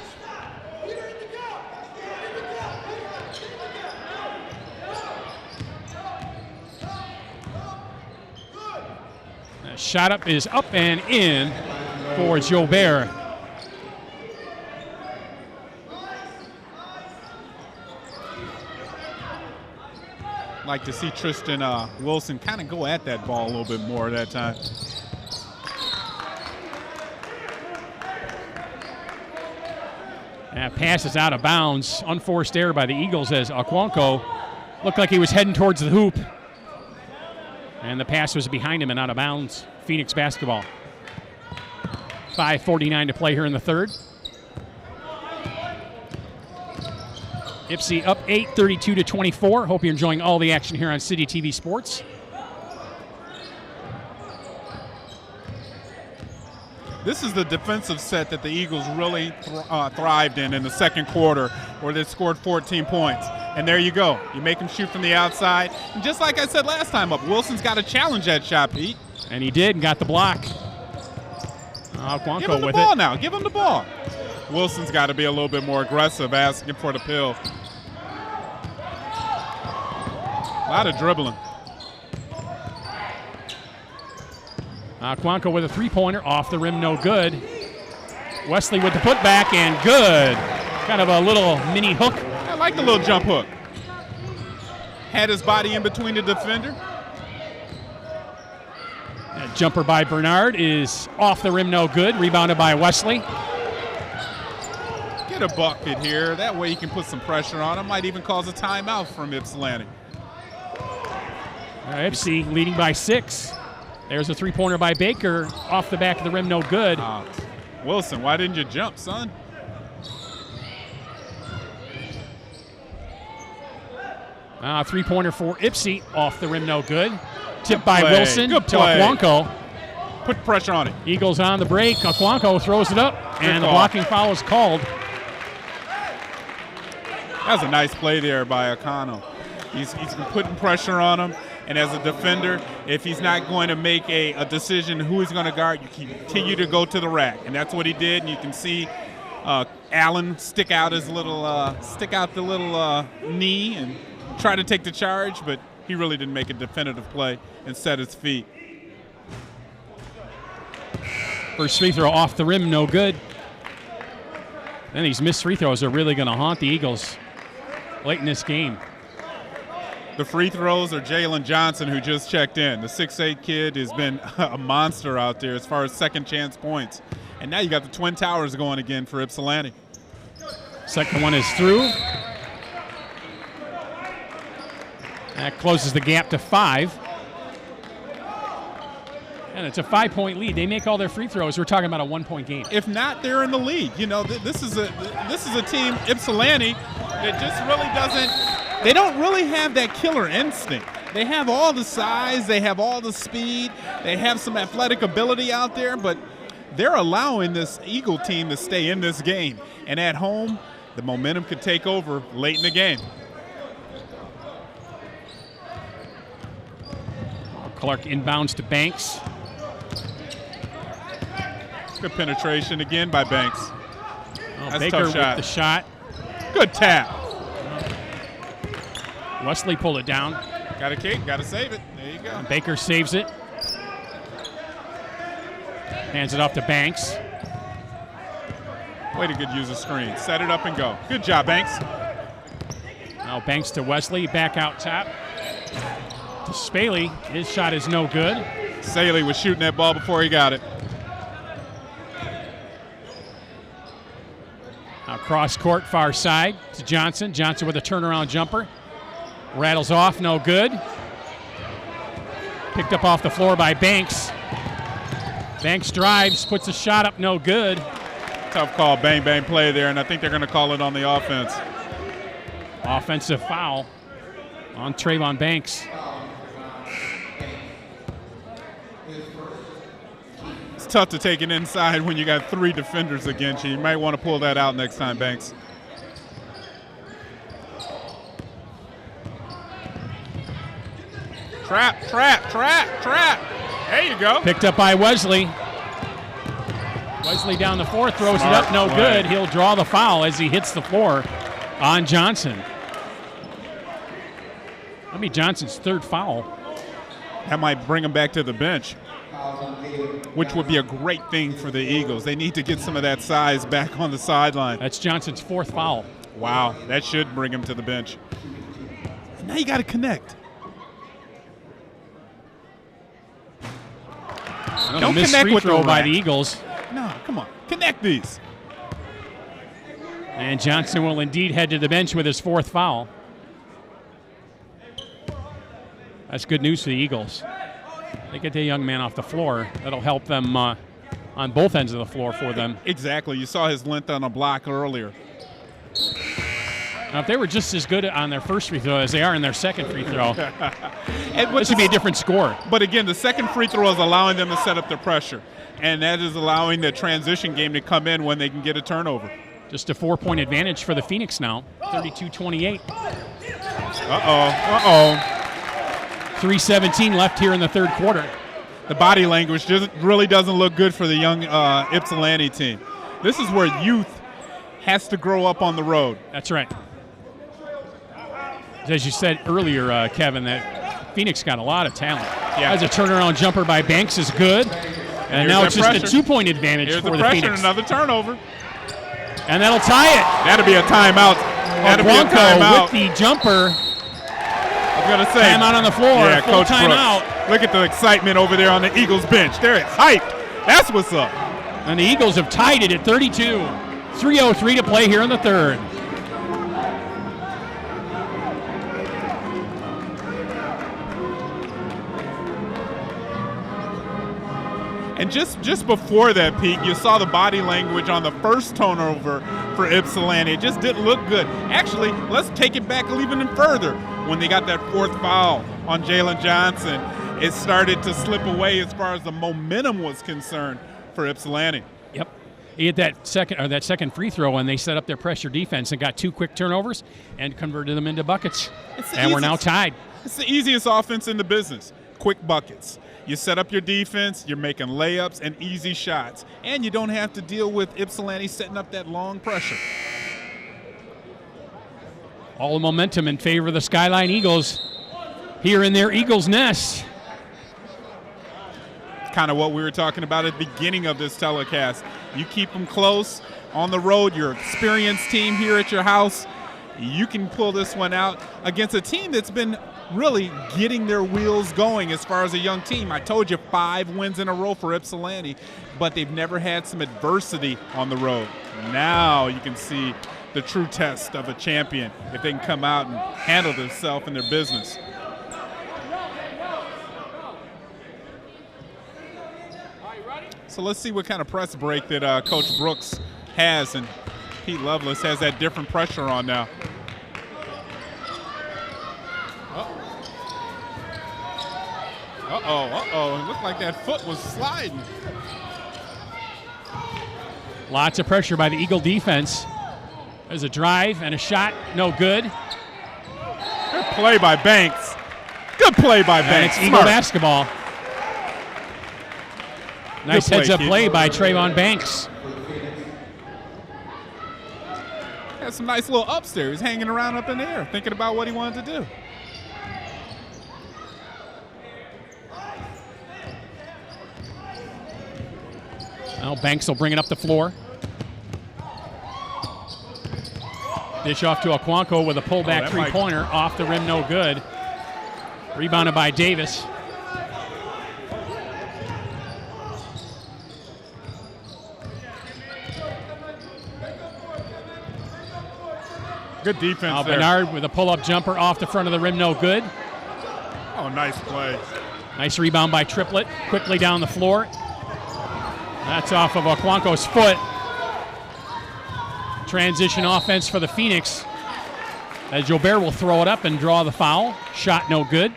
The shot up is up and in for Jobert. Like to see Tristan Wilson kind of go at that ball a little bit more that time. That pass is out of bounds. Unforced error by the Eagles as Akwanko looked like he was heading towards the hoop. And the pass was behind him and out of bounds. Phoenix basketball. 5:49 to play here in the third. Ypsi up 8, 32-24. Hope you're enjoying all the action here on City TV Sports. This is the defensive set that the Eagles really thrived in the second quarter, where they scored 14 points. And there you go. You make them shoot from the outside. And just like I said last time up, Wilson's got to challenge that shot, Pete. And he did and got the block. Akwanko Give him the with ball it. now. Give him the ball. Wilson's got to be a little bit more aggressive, asking for the pill. A lot of dribbling. Akwanko with a three-pointer, off the rim, no good. Wesley with the putback, and good. Kind of a little mini hook. I like the little jump hook. Had his body in between the defender. That jumper by Bernard is off the rim, no good. Rebounded by Wesley. Get a bucket here. That way you can put some pressure on him. Might even cause a timeout from Ypsilanti. Ypsi leading by 6. There's a three-pointer by Baker. Off the back of the rim, no good. Wilson, why didn't you jump, son? Three-pointer for Ypsi. Off the rim, no good. Tipped by play. Wilson Good to play. Akwanko. Put pressure on it. Eagles on the break. Akwanko throws it up, and the call. blocking foul is called. That was a nice play there by Akano. He's been putting pressure on him, And as a defender, if he's not going to make a decision who he's going to guard, you continue to go to the rack. And that's what he did. And you can see Allen stick out the little knee and try to take the charge, but he really didn't make a definitive play and set his feet. First free throw off the rim, no good. And these missed free throws are really going to haunt the Eagles late in this game. The free throws are Jalen Johnson, who just checked in. The 6'8 kid has been a monster out there as far as second chance points. And now you got the Twin Towers going again for Ypsilanti. Second one is through. That closes the gap to 5. And it's a 5-point lead. They make all their free throws. We're talking about a 1-point game. If not, they're in the lead. You know, this is a team, Ypsilanti, that just really doesn't. They don't really have that killer instinct. They have all the size, they have all the speed, they have some athletic ability out there, but they're allowing this Eagle team to stay in this game. And at home, the momentum could take over late in the game. Clark inbounds to Banks. Good penetration again by Banks. Oh, That's Baker a tough shot. with the shot. Good tap. Wesley pulled it down. Got a kick, got to save it. There you go. And Baker saves it. Hands it off to Banks. Way to good use of screen. Set it up and go. Good job, Banks. Now Banks to Wesley, back out top. To Spaley, his shot is no good. Saley was shooting that ball before he got it. Now cross court, far side to Johnson. Johnson with a turnaround jumper. Rattles off, no good. Picked up off the floor by Banks. Banks drives, puts a shot up, no good. Tough call, bang, bang play there, and I think they're going to call it on the offense. Offensive foul on Trayvon Banks. It's tough to take it inside when you got 3 defenders against you. You might want to pull that out next time, Banks. Trap, trap, trap, trap. There you go. Picked up by Wesley. Wesley down the floor, throws Smart it up, no play. good. He'll draw the foul as he hits the floor on Johnson. That'll be Johnson's 3rd foul. That might bring him back to the bench, which would be a great thing for the Eagles. They need to get some of that size back on the sideline. That's Johnson's 4th foul. Wow, that should bring him to the bench. And now you got to connect. Don't connect with throw by the Eagles. No, come on. Connect these. And Johnson will indeed head to the bench with his 4th foul. That's good news for the Eagles. They get the young man off the floor. That'll help them on both ends of the floor for them. Exactly. You saw his length on a block earlier. Now, if they were just as good on their first free throw as they are in their second free throw, this would be a different score. But again, the second free throw is allowing them to set up the pressure, and that is allowing the transition game to come in when they can get a turnover. Just a 4-point advantage for the Phoenix now, 32-28. Uh-oh. 3:17 left here in the 3rd quarter. The body language really doesn't look good for the young Ypsilanti team. This is where youth has to grow up on the road. That's right. As you said earlier, Kevin, that Phoenix got a lot of talent. Yeah. As a turnaround jumper by Banks is good. And now it's just pressure. a 2-point advantage Here's for the the pressure, Phoenix. Another turnover. And that'll tie it. That'll be a timeout. That'll be a Bronco timeout. with the jumper. I was going to say. Timeout on the floor. Yeah, Full Coach timeout. Brooks. Look at the excitement over there on the Eagles bench. They're hyped. That's what's up. And the Eagles have tied it at 32. 3:03 to play here in the 3rd. And just before that, Pete, you saw the body language on the first turnover for Ypsilanti. It just didn't look good. Actually, let's take it back even further. When they got that 4th foul on Jalen Johnson, it started to slip away as far as the momentum was concerned for Ypsilanti. Yep. He had that second free throw, and they set up their pressure defense and got 2 quick turnovers and converted them into buckets. And we're now tied. It's the easiest offense in the business. Quick buckets. You set up your defense, you're making layups and easy shots, and you don't have to deal with Ypsilanti setting up that long pressure. All the momentum in favor of the Skyline Eagles here in their Eagles' nest. Kind of what we were talking about at the beginning of this telecast. You keep them close on the road, your experienced team here at your house, you can pull this one out against a team that's been really getting their wheels going as far as a young team. I told you 5 wins in a row for Ypsilanti, but they've never had some adversity on the road. Now you can see the true test of a champion if they can come out and handle themselves and their business. So let's see what kind of press break that Coach Brooks has, and Pete Lovelace has that different pressure on now. Uh-oh, it looked like that foot was sliding. Lots of pressure by the Eagle defense. There's a drive and a shot, no good. Good play by Banks. Good play by Banks. And it's Eagle basketball. Nice heads-up play by Trayvon Banks. Had some nice little upstairs, hanging around up in the air, thinking about what he wanted to do. Now Banks will bring it up the floor. Dish off to Aquanco with a pullback three-pointer. Off the rim, no good. Rebounded by Davis. Good defense there. Bernard with a pull-up jumper off the front of the rim, no good. Oh, nice play. Nice rebound by Triplett. Quickly down the floor. That's off of Aquanco's foot. Transition offense for the Phoenix. As Jobert will throw it up and draw the foul. Shot no good.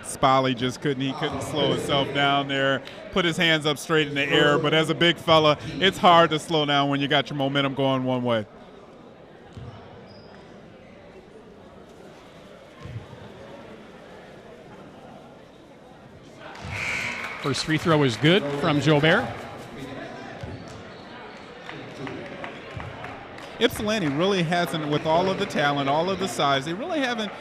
Spolly just couldn't slow himself down there, put his hands up straight in the air, but as a big fella, it's hard to slow down when you got your momentum going one way. First free throw is good from Jobert. Ypsilanti really hasn't, with all of the talent, all of the size, they really haven't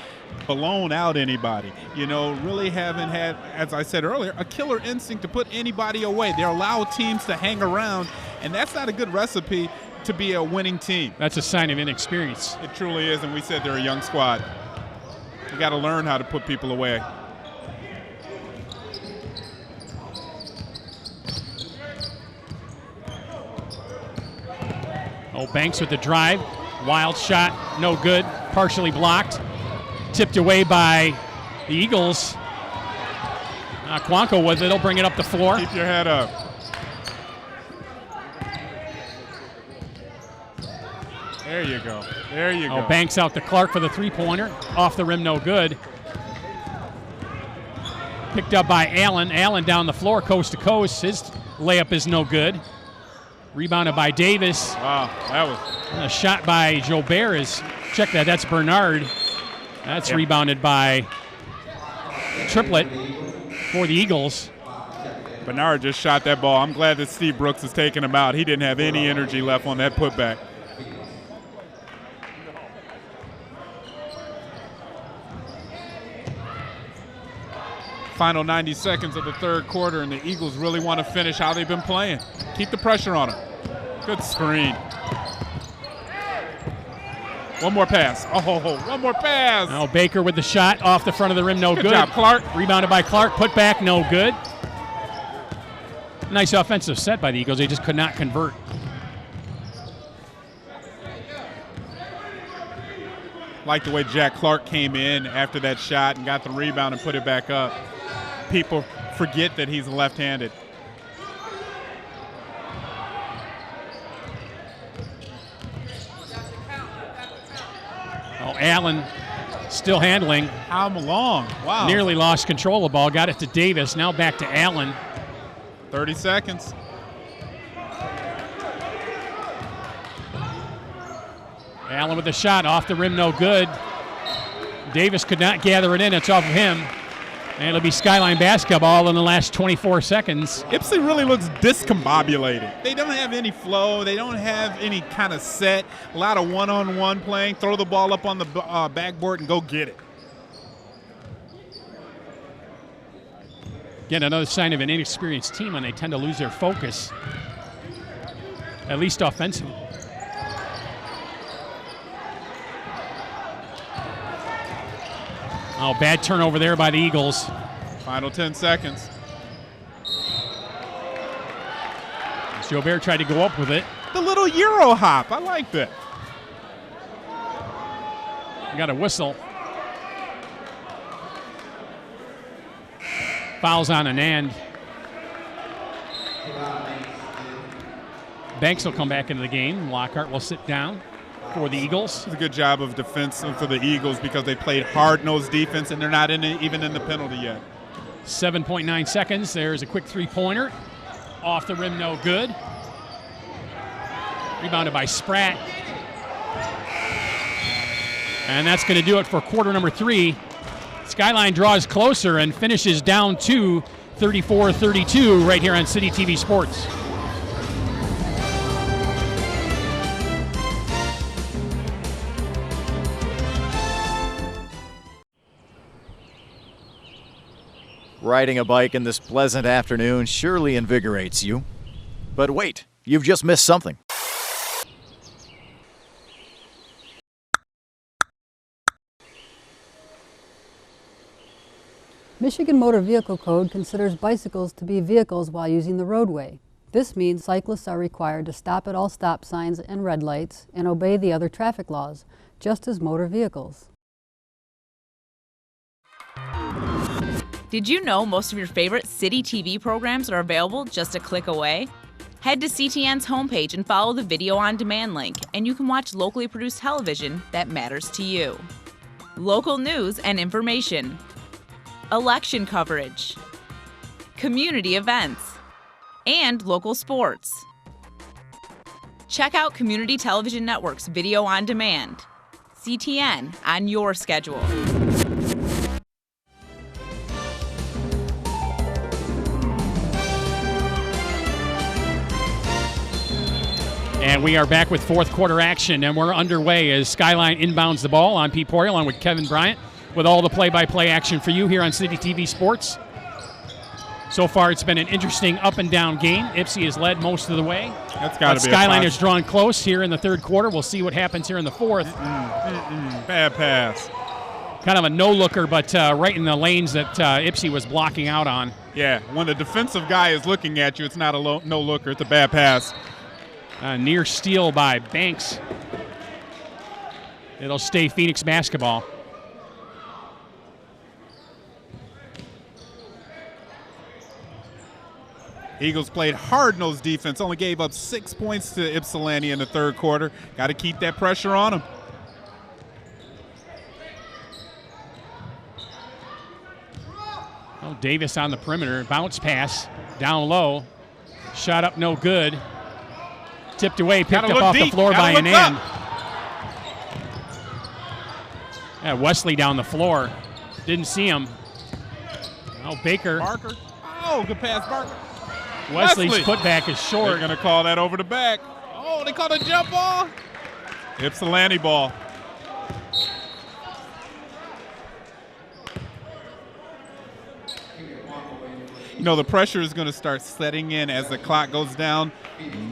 blown out anybody. You know, really haven't had, as I said earlier, a killer instinct to put anybody away. They allow teams to hang around, and that's not a good recipe to be a winning team. That's a sign of inexperience. It truly is, and we said they're a young squad. You got to learn how to put people away. Oh, Banks with the drive. Wild shot, no good. Partially blocked. Tipped away by the Eagles. Aquanco with it. He'll bring it up the floor. Keep your head up. There you go. There you go. Banks out to Clark for the three-pointer. Off the rim, no good. Picked up by Allen. Allen down the floor, coast to coast. His layup is no good. Rebounded by Davis. Wow, that was a shot by Jobert. Is check that. That's Bernard. That's rebounded by Triplett for the Eagles. Bernard just shot that ball. I'm glad that Steve Brooks is taking him out. He didn't have any energy left on that putback. Final 90 seconds of the third quarter, and the Eagles really want to finish how they've been playing. Keep the pressure on them. Good screen. One more pass. Oh, one more pass. Now Baker with the shot off the front of the rim, no good. Good job, Clark. Rebounded by Clark. Put back, no good. Nice offensive set by the Eagles. They just could not convert. Like the way Jack Clark came in after that shot and got the rebound and put it back up. People forget that he's left-handed. Oh, Allen still handling. How long? Wow. Nearly lost control of the ball. Got it to Davis. Now back to Allen. 30 seconds. Allen with the shot off the rim, no good. Davis could not gather it in. It's off of him. And it'll be Skyline basketball in the last 24 seconds. Ypsi really looks discombobulated. They don't have any flow. They don't have any kind of set. A lot of one-on-one playing. Throw the ball up on the backboard and go get it. Again, another sign of an inexperienced team when they tend to lose their focus, at least offensively. Oh, bad turnover there by the Eagles. Final 10 seconds. Jobert tried to go up with it. The little Euro hop. I like that. We got a whistle. Fouls on Anand. Banks will come back into the game. Lockhart will sit down for the Eagles. It's a good job of defense for the Eagles because they played hard-nosed defense and they're not even in the penalty yet. 7.9 seconds. There's a quick three-pointer. Off the rim, no good. Rebounded by Spratt. And that's going to do it for quarter number 3. Skyline draws closer and finishes down to 34-32 right here on City TV Sports. Riding a bike in this pleasant afternoon surely invigorates you. But wait, you've just missed something. Michigan Motor Vehicle Code considers bicycles to be vehicles while using the roadway. This means cyclists are required to stop at all stop signs and red lights and obey the other traffic laws, just as motor vehicles. Did you know most of your favorite City TV programs are available just a click away? Head to CTN's homepage and follow the video on demand link, and you can watch locally produced television that matters to you. Local news and information, election coverage, community events, and local sports. Check out Community Television Network's Video on Demand. CTN on your schedule. And we are back with fourth quarter action, and we're underway as Skyline inbounds the ball on Pete Poirier along with Kevin Bryant with all the play-by-play action for you here on City TV Sports. So far, it's been an interesting up-and-down game. Ypsi has led most of the way. That's got to be Skyline has drawn close here in the third quarter. We'll see what happens here in the fourth. Bad pass. Kind of a no-looker, but right in the lanes that Ypsi was blocking out on. Yeah, when the defensive guy is looking at you, it's not a no-looker. It's a bad pass. Near steal by Banks. It'll stay Phoenix basketball. Eagles played hard-nosed defense, only gave up 6 points to Ypsilanti in the third quarter. Got to keep that pressure on them. Oh, Davis on the perimeter. Bounce pass down low. Shot up no good. Tipped away, picked up off the floor by Anand. Yeah, Wesley down the floor. Didn't see him. Oh, Baker. Barker. Oh, good pass, Barker. Wesley's putback is short. They're going to call that over the back. Oh, they called a jump ball. Ypsilanti ball. You know, the pressure is going to start setting in as the clock goes down,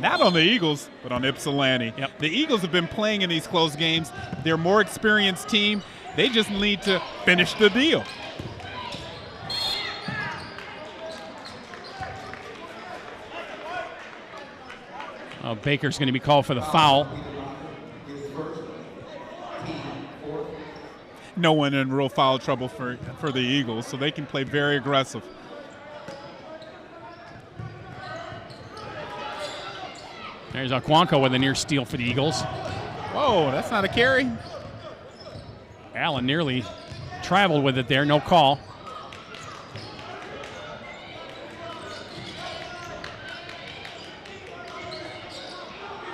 not on the Eagles, but on Ypsilanti. Yep. The Eagles have been playing in these close games. They're a more experienced team. They just need to finish the deal. Oh, Baker's going to be called for the foul. No one in real foul trouble for the Eagles, so they can play very aggressive. There's Aquanco with a near steal for the Eagles. Whoa, that's not a carry. Allen nearly traveled with it there, no call.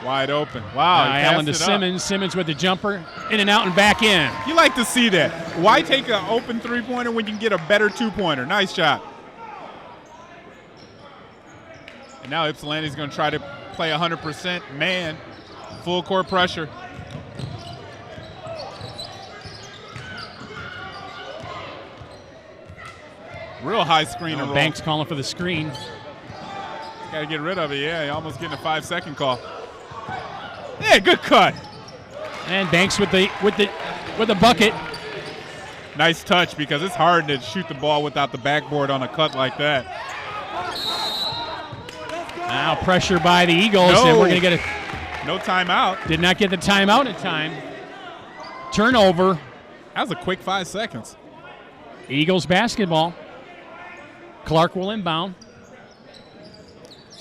Wide open. Wow. Allen to Simmons. Simmons with the jumper. In and out and back in. You like to see that. Why take an open three-pointer when you can get a better two-pointer? Nice shot. And now Ypsilanti's going to try to play 100% man. Full court pressure. Real high screen and roll. Banks calling for the screen. Got to get rid of it. Yeah, almost getting a 5-second call. Yeah, good cut. And Banks with the bucket. Nice touch because it's hard to shoot the ball without the backboard on a cut like that. Now pressure by the Eagles, and we're going to get no timeout. Did not get the timeout in time. Turnover. That was a quick 5 seconds. Eagles basketball. Clark will inbound.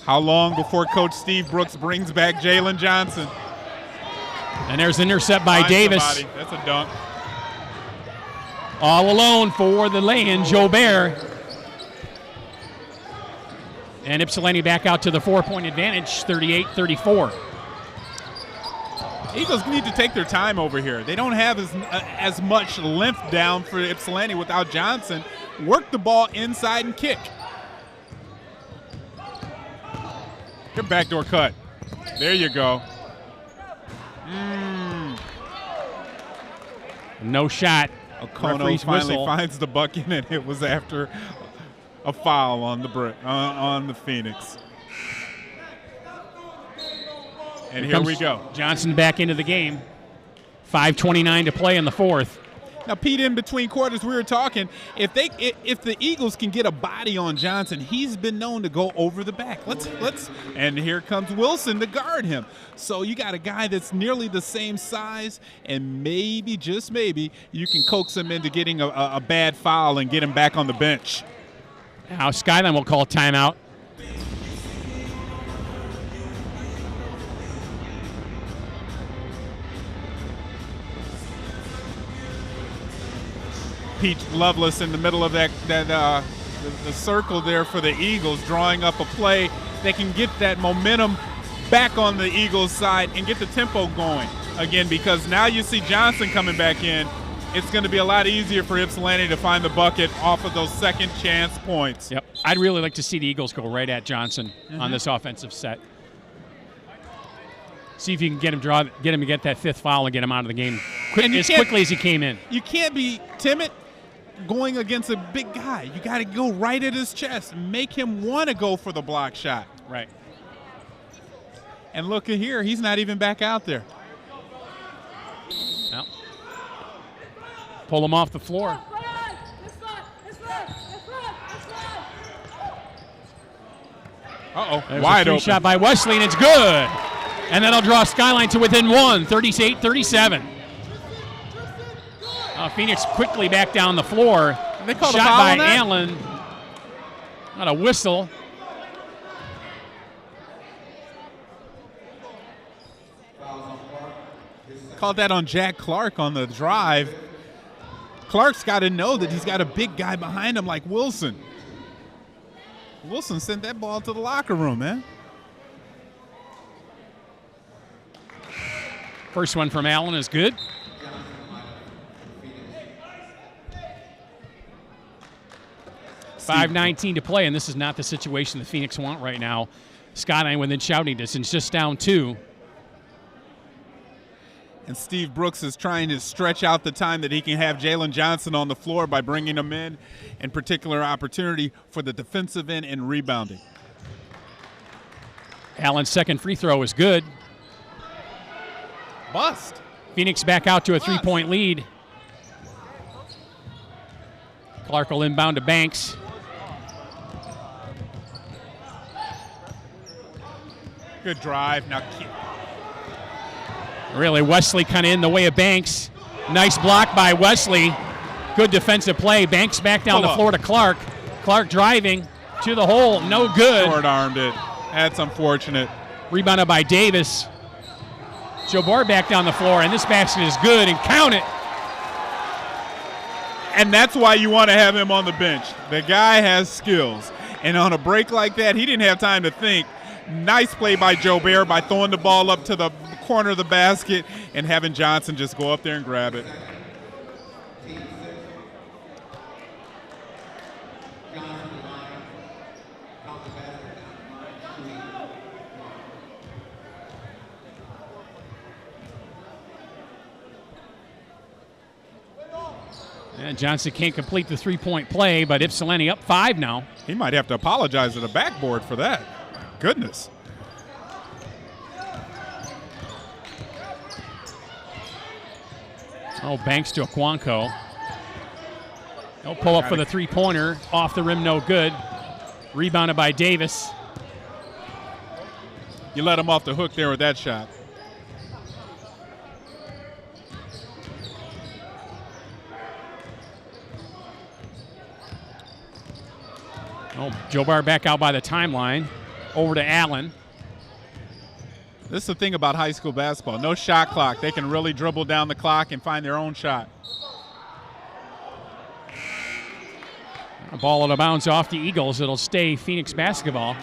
How long before Coach Steve Brooks brings back Jalen Johnson? And there's an intercept by Davis. Somebody. That's a dunk. All alone for the lay-in, Jobert. And Ypsilanti back out to the 4-point advantage, 38-34. Eagles need to take their time over here. They don't have as much length down for Ypsilanti without Johnson. Work the ball inside and kick. Good backdoor cut. There you go. No shot. O'Connell finally finds the bucket, and it was after a foul on the Phoenix. And here we go. Johnson back into the game. 5:29 to play in the fourth. Now, Pete, in between quarters, we were talking, if the Eagles can get a body on Johnson, he's been known to go over the back. And here comes Wilson to guard him. So you got a guy that's nearly the same size, and maybe, just maybe, you can coax him into getting a bad foul and get him back on the bench. Now Skyline will call timeout. Pete Lovelace in the middle of the circle there for the Eagles, drawing up a play that can get that momentum back on the Eagles side and get the tempo going again, because now you see Johnson coming back in. It's going to be a lot easier for Ypsilanti to find the bucket off of those second chance points. Yep. I'd really like to see the Eagles go right at Johnson on this offensive set. See if you can get him to get that fifth foul and get him out of the game as quickly as he came in. You can't be timid going against a big guy. You got to go right at his chest and make him want to go for the block shot. Right. And look at here, he's not even back out there. Well, pull him off the floor. Wide open. Shot by Wesley, and it's good. And that'll draw Skyline to within one, 38-37. Phoenix quickly back down the floor. They called shot a foul by on that? Allen. Not a whistle. Called that on Jack Clark on the drive. Clark's got to know that he's got a big guy behind him like Wilson. Wilson sent that ball to the locker room, man. First one from Allen is good. .5:19 to play, and this is not the situation the Phoenix want right now. Skyline within shouting distance, just down 2. And Steve Brooks is trying to stretch out the time that he can have Jalen Johnson on the floor by bringing him in particular opportunity for the defensive end and rebounding. Allen's second free throw is good. Bust. Phoenix back out to a 3-point lead. Clark will inbound to Banks. Good drive. Now, really, Wesley kind of in the way of Banks. Nice block by Wesley. Good defensive play. Banks back down the floor to Clark. Clark driving to the hole. No good. Short-armed it. That's unfortunate. Rebounded by Davis. Jobert back down the floor, and this basket is good, and count it. And that's why you want to have him on the bench. The guy has skills. And on a break like that, he didn't have time to think. Nice play by Jobert by throwing the ball up to the corner of the basket and having Johnson just go up there and grab it. And Johnson can't complete the three-point play, but Ypsilanti up 5 now. He might have to apologize to the backboard for that. Goodness. Oh, Banks to Aquanco. He'll pull up for the three-pointer. Off the rim, no good. Rebounded by Davis. You let him off the hook there with that shot. Oh, Jobert back out by the timeline. Over to Allen. This is the thing about high school basketball. No shot clock. They can really dribble down the clock and find their own shot. A ball out of bounds off the Eagles. It'll stay Phoenix basketball.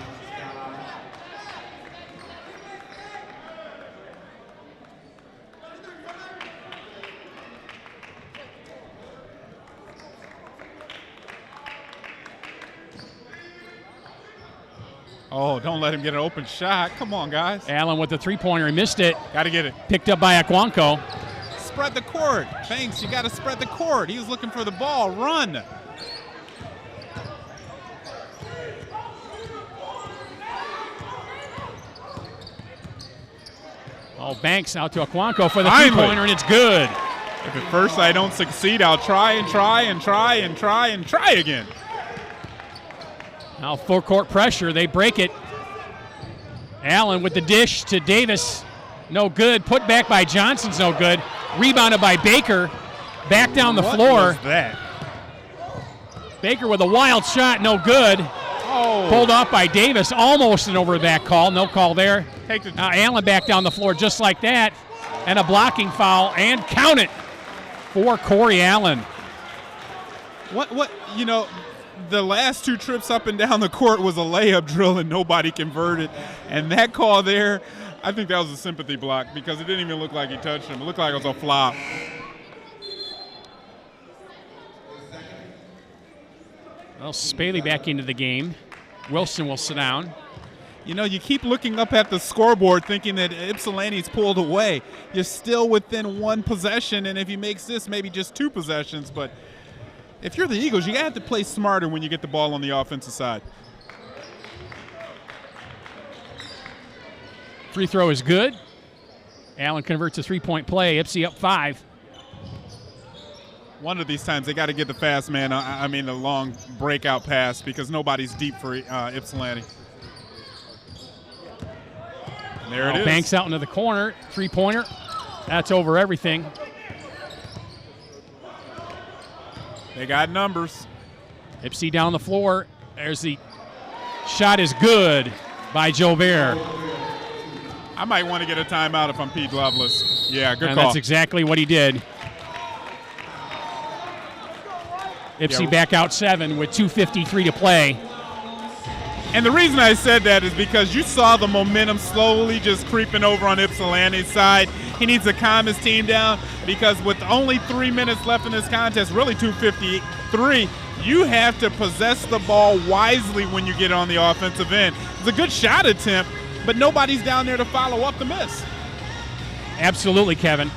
Oh, don't let him get an open shot. Come on, guys. Allen with the three-pointer. He missed it. Got to get it. Picked up by Aquanco. Spread the court. Banks, you got to spread the court. He was looking for the ball. Run. Oh, Banks out to Aquanco for the three-pointer, and it's good. If at first I don't succeed, I'll try and try and try and try and try again. Now full court pressure. They break it. Allen with the dish to Davis. No good. Put back by Johnson's no good. Rebounded by Baker. Back down the floor. What was that? Baker with a wild shot. No good. Oh. Pulled off by Davis. Almost an over-the-back call. No call there. Now Allen back down the floor just like that. And a blocking foul. And count it for Corey Allen. What, you know, the last two trips up and down the court was a layup drill and nobody converted. And that call there, I think that was a sympathy block because it didn't even look like he touched him. It looked like it was a flop. Well, Spaley back into the game. Wilson will sit down. You know, you keep looking up at the scoreboard thinking that Ypsilanti's pulled away. You're still within one possession, and if he makes this, maybe just two possessions. But if you're the Eagles, you have to play smarter when you get the ball on the offensive side. Free throw is good. Allen converts a three-point play. Ypsi up 5. One of these times they got to get the fast man, the long breakout pass because nobody's deep for Ypsilanti. There it is. Banks out into the corner. Three-pointer. That's over everything. They got numbers. Ypsi down the floor. There's the shot is good by Jobert. I might want to get a timeout if I'm Pete Loveless. Yeah, good and call. That's exactly what he did. Ypsi back out 7 with 2:53 to play. And the reason I said that is because you saw the momentum slowly just creeping over on Ypsilanti's side. He needs to calm his team down because with only 3 minutes left in this contest, really 2:53, you have to possess the ball wisely when you get on the offensive end. It's a good shot attempt, but nobody's down there to follow up the miss. Absolutely, Kevin.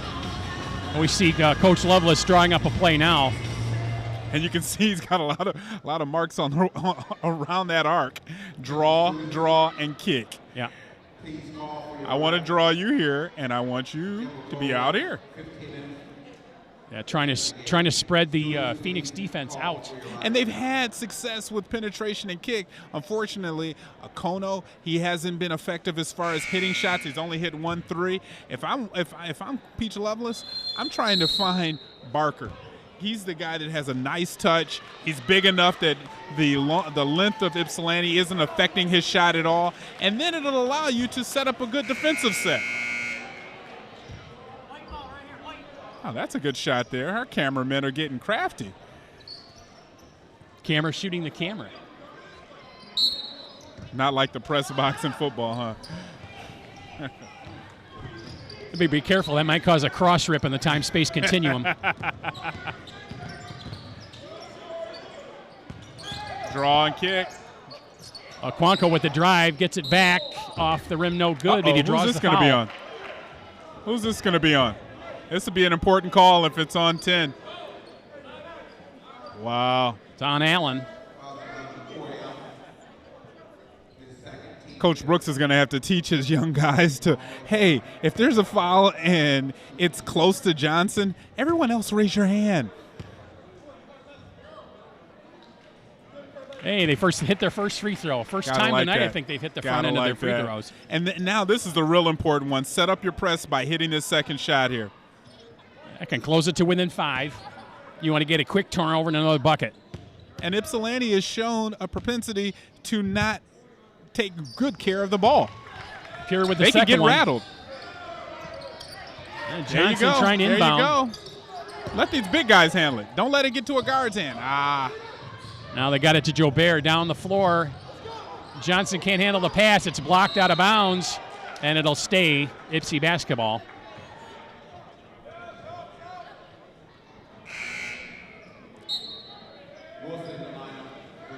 And we see Coach Loveless drawing up a play now. And you can see he's got a lot of marks on around that arc. Draw, and kick. Yeah. I want to draw you here, and I want you to be out here. Yeah, trying to spread the Phoenix defense out. And they've had success with penetration and kick. Unfortunately, Kono, he hasn't been effective as far as hitting shots. He's only hit 1 3. If I'm Peach Loveless, I'm trying to find Barker. He's the guy that has a nice touch. He's big enough that the length of Ypsilanti isn't affecting his shot at all. And then it'll allow you to set up a good defensive set. Oh, that's a good shot there. Our cameramen are getting crafty. Camera shooting the camera. Not like the press box in football, huh? Be careful. That might cause a cross rip in the time-space continuum. Draw and kick. Aquanco with the drive, gets it back off the rim, no good. But he draws Who's this the going to foul. be on? Who's this going to be on? This would be an important call if it's on 10. Wow. It's on Allen. Coach Brooks is going to have to teach his young guys to, hey, if there's a foul and it's close to Johnson, everyone else raise your hand. Hey, they hit their first free throw. First Gotta time like tonight, that. I think they've hit the Gotta front end of their like free that. throws. And now this is the real important one. Set up your press by hitting this second shot here. I can close it to within 5. You want to get a quick turnover and another bucket. And Ypsilanti has shown a propensity to not take good care of the ball. Pure with the they second can get one. rattled. And There you Johnson go. trying to inbound. There you go. Let these big guys handle it. Don't let it get to a guard's hand. Now they got it to Jobert down the floor. Johnson can't handle the pass. It's blocked out of bounds, and it'll stay Ypsi basketball.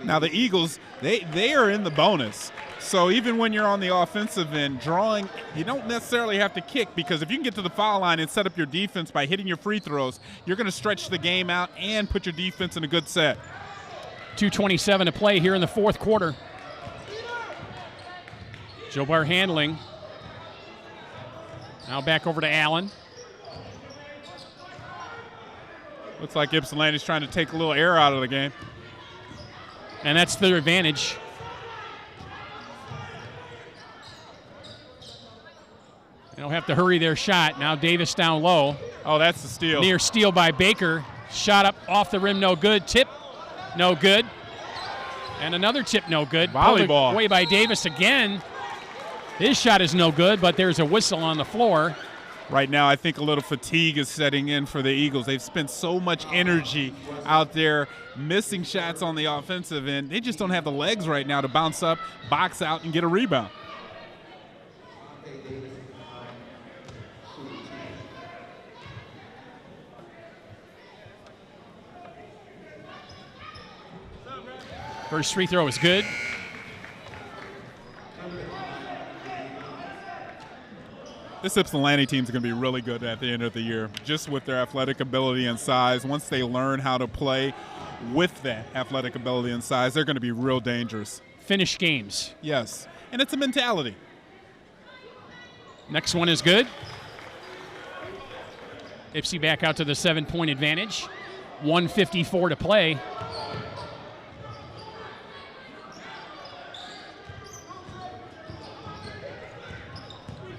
Now the Eagles, they are in the bonus. So even when you're on the offensive end, drawing, you don't necessarily have to kick, because if you can get to the foul line and set up your defense by hitting your free throws, you're going to stretch the game out and put your defense in a good set. 2:27 to play here in the fourth quarter. Jobert handling. Now back over to Allen. Looks like Ypsilanti's trying to take a little air out of the game. And that's their advantage. They don't have to hurry their shot. Now Davis down low. Oh, that's the steal. Near steal by Baker. Shot up off the rim, no good. Tip, no good. And another tip, no good. Volleyball. Pulled away by Davis again. His shot is no good, but there's a whistle on the floor. Right now, I think a little fatigue is setting in for the Eagles. They've spent so much energy out there missing shots on the offensive end. They just don't have the legs right now to bounce up, box out, and get a rebound. First free throw is good. This Ypsilanti team is going to be really good at the end of the year, just with their athletic ability and size. Once they learn how to play with that athletic ability and size, they're going to be real dangerous. Finish games. Yes, and it's a mentality. Next one is good. Ypsi back out to the 7-point advantage. 1:54 to play.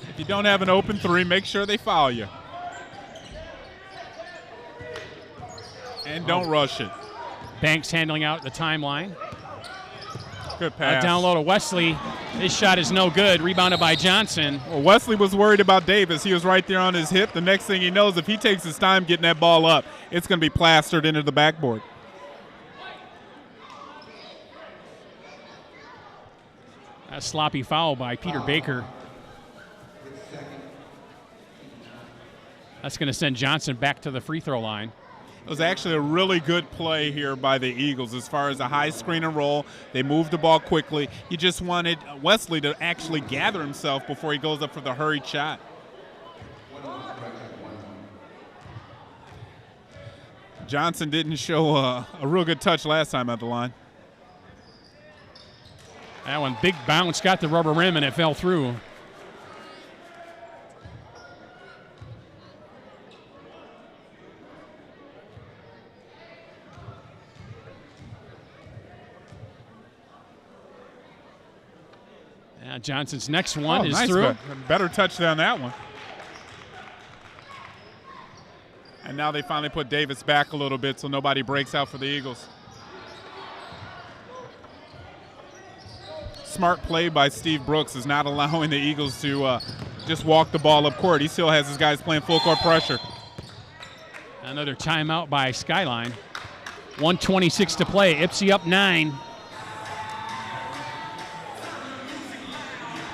If you don't have an open three, make sure they foul you. And don't rush it. Banks handling out the timeline. Good pass. Down low to Wesley. His shot is no good. Rebounded by Johnson. Well, Wesley was worried about Davis. He was right there on his hip. The next thing he knows, if he takes his time getting that ball up, it's going to be plastered into the backboard. A sloppy foul by Peter Baker. That's going to send Johnson back to the free throw line. It was actually a really good play here by the Eagles as far as a high screen and roll. They moved the ball quickly. You just wanted Wesley to actually gather himself before he goes up for the hurried shot. Johnson didn't show a real good touch last time at the line. That one, big bounce, got the rubber rim, and it fell through. Johnson's next one is nice through. Better touch than that one. And now they finally put Davis back a little bit so nobody breaks out for the Eagles. Smart play by Steve Brooks is not allowing the Eagles to just walk the ball up court. He still has his guys playing full court pressure. Another timeout by Skyline. 1:26 to play. Ypsi up 9.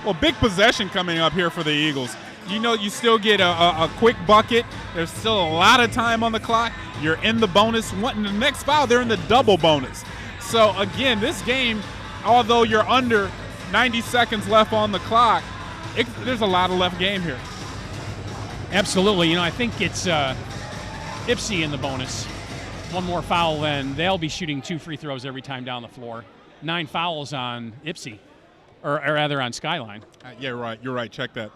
Well, big possession coming up here for the Eagles. You know, you still get a quick bucket. There's still a lot of time on the clock. You're in the bonus. In the next foul, they're in the double bonus. So, again, this game, although you're under 90 seconds left on the clock, there's a lot of left game here. Absolutely. You know, I think it's Ypsi in the bonus. One more foul, and they'll be shooting 2 free throws every time down the floor. 9 fouls on Ypsi, or rather on Skyline. Yeah, right. You're right. Check that.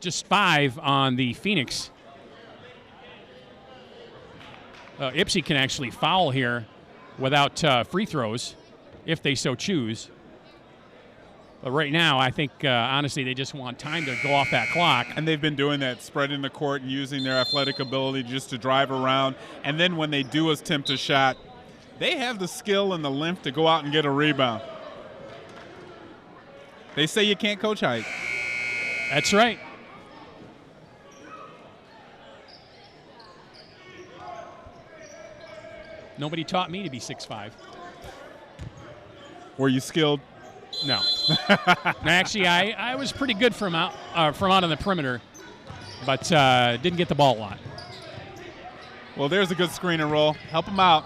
Just 5 on the Phoenix. Ypsi can actually foul here without free throws if they so choose. But right now, I think, honestly, they just want time to go off that clock. And they've been doing that, spreading the court and using their athletic ability just to drive around. And then when they do attempt a shot, they have the skill and the length to go out and get a rebound. They say you can't coach height. That's right. Nobody taught me to be 6'5". Were you skilled? No. Actually, I was pretty good from out on the perimeter, but didn't get the ball a lot. Well, there's a good screen and roll. Help them out.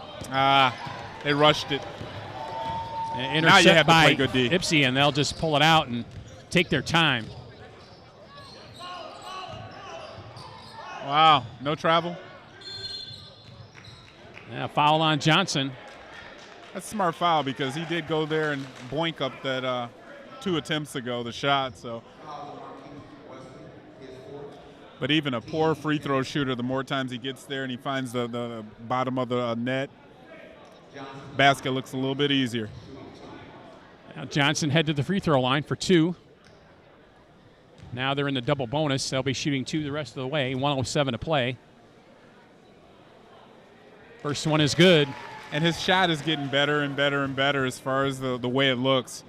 They rushed it. Now you have to play good D. Ypsi, and they'll just pull it out and take their time. Wow, no travel. Yeah, foul on Johnson. That's a smart foul because he did go there and boink up that 2 attempts ago, the shot. So, but even a poor free throw shooter, the more times he gets there and he finds the bottom of the net, basket looks a little bit easier. Now Johnson head to the free throw line for 2. Now they're in the double bonus. They'll be shooting 2 the rest of the way. 1:07 to play. First one is good. And his shot is getting better and better and better as far as the way it looks.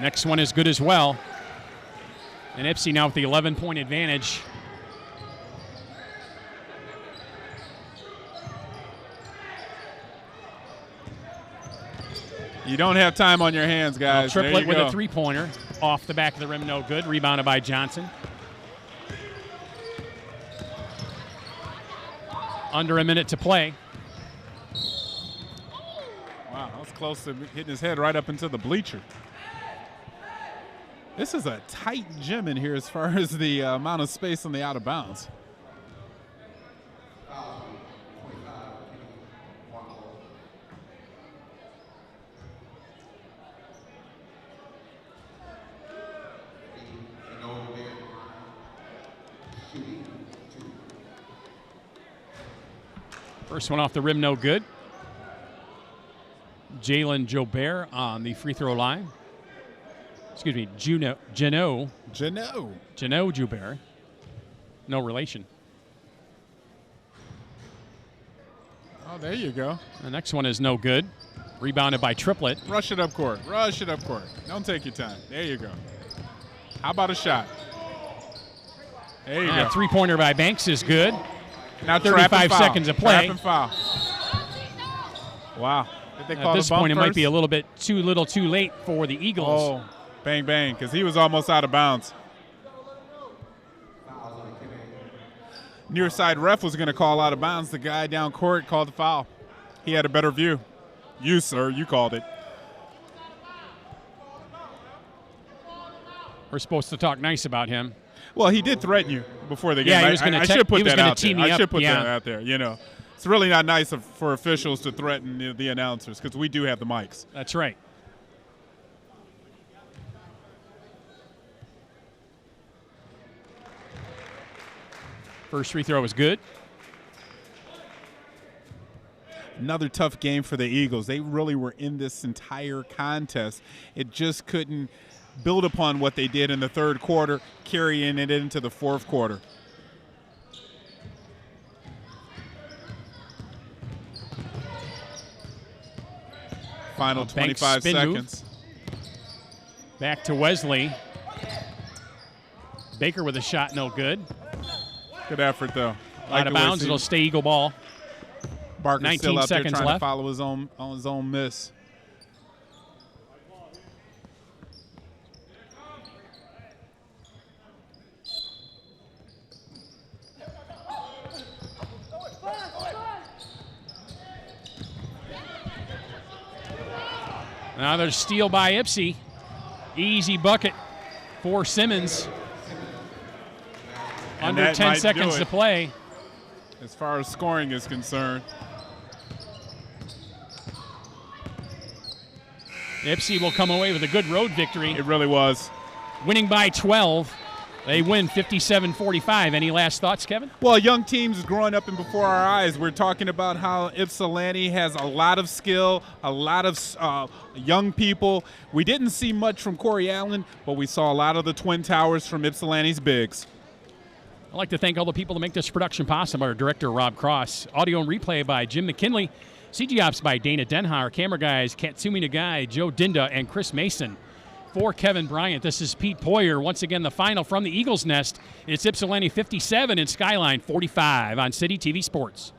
Next one is good as well. And Ypsi now with the 11-point advantage. You don't have time on your hands, guys. Triplet with a 3-pointer. Off the back of the rim, no good. Rebounded by Johnson. Under a minute to play. Wow, that was close to hitting his head right up into the bleacher. This is a tight gym in here as far as the amount of space on the out of bounds. First one off the rim, no good. Jalen Jobert on the free throw line. Excuse me, Geno Jobert. No relation. Oh, there you go. The next one is no good. Rebounded by Triplet. Rush it up court. Rush it up court. Don't take your time. There you go. How about a shot? There you go. 3-pointer by Banks is good. Now 35 seconds of play. Trap and foul. Wow. Did they call At this the bump point, it first? might be a little bit too little too late for the Eagles. Oh, bang, bang, because he was almost out of bounds. Near side ref was going to call out of bounds. The guy down court called the foul. He had a better view. You, sir, you called it. We're supposed to talk nice about him. Well, he did threaten you before the game. Yeah, he was going to should put that out tee there. me I up. should put that out there. You know, it's really not nice for officials to threaten the announcers because we do have the mics. That's right. First free throw was good. Another tough game for the Eagles. They really were in this entire contest. It just couldn't build upon what they did in the third quarter, carrying it into the fourth quarter. Final 25 seconds. Back to Wesley. Baker with a shot, no good. Good effort, though. Out of bounds, it'll stay Eagle ball. Barker's 19 still out there seconds trying left. to follow his own miss. Another steal by Ypsi. Easy bucket for Simmons. And Under that 10 might seconds do to it. play. As far as scoring is concerned. Ypsi will come away with a good road victory. It really was. Winning by 12. They win 57-45. Any last thoughts, Kevin? Well, young teams growing up and before our eyes. We're talking about how Ypsilanti has a lot of skill, a lot of young people. We didn't see much from Corey Allen, but we saw a lot of the Twin Towers from Ypsilanti's bigs. I'd like to thank all the people that make this production possible. Our director, Rob Cross. Audio and replay by Jim McKinley. CG Ops by Dana Denhar. Camera guys, Katsumi Nagai, Joe Dinda, and Chris Mason. For Kevin Bryant, this is Pete Poyer. Once again, the final from the Eagles Nest. It's Ypsilanti 57 and Skyline 45 on City TV Sports.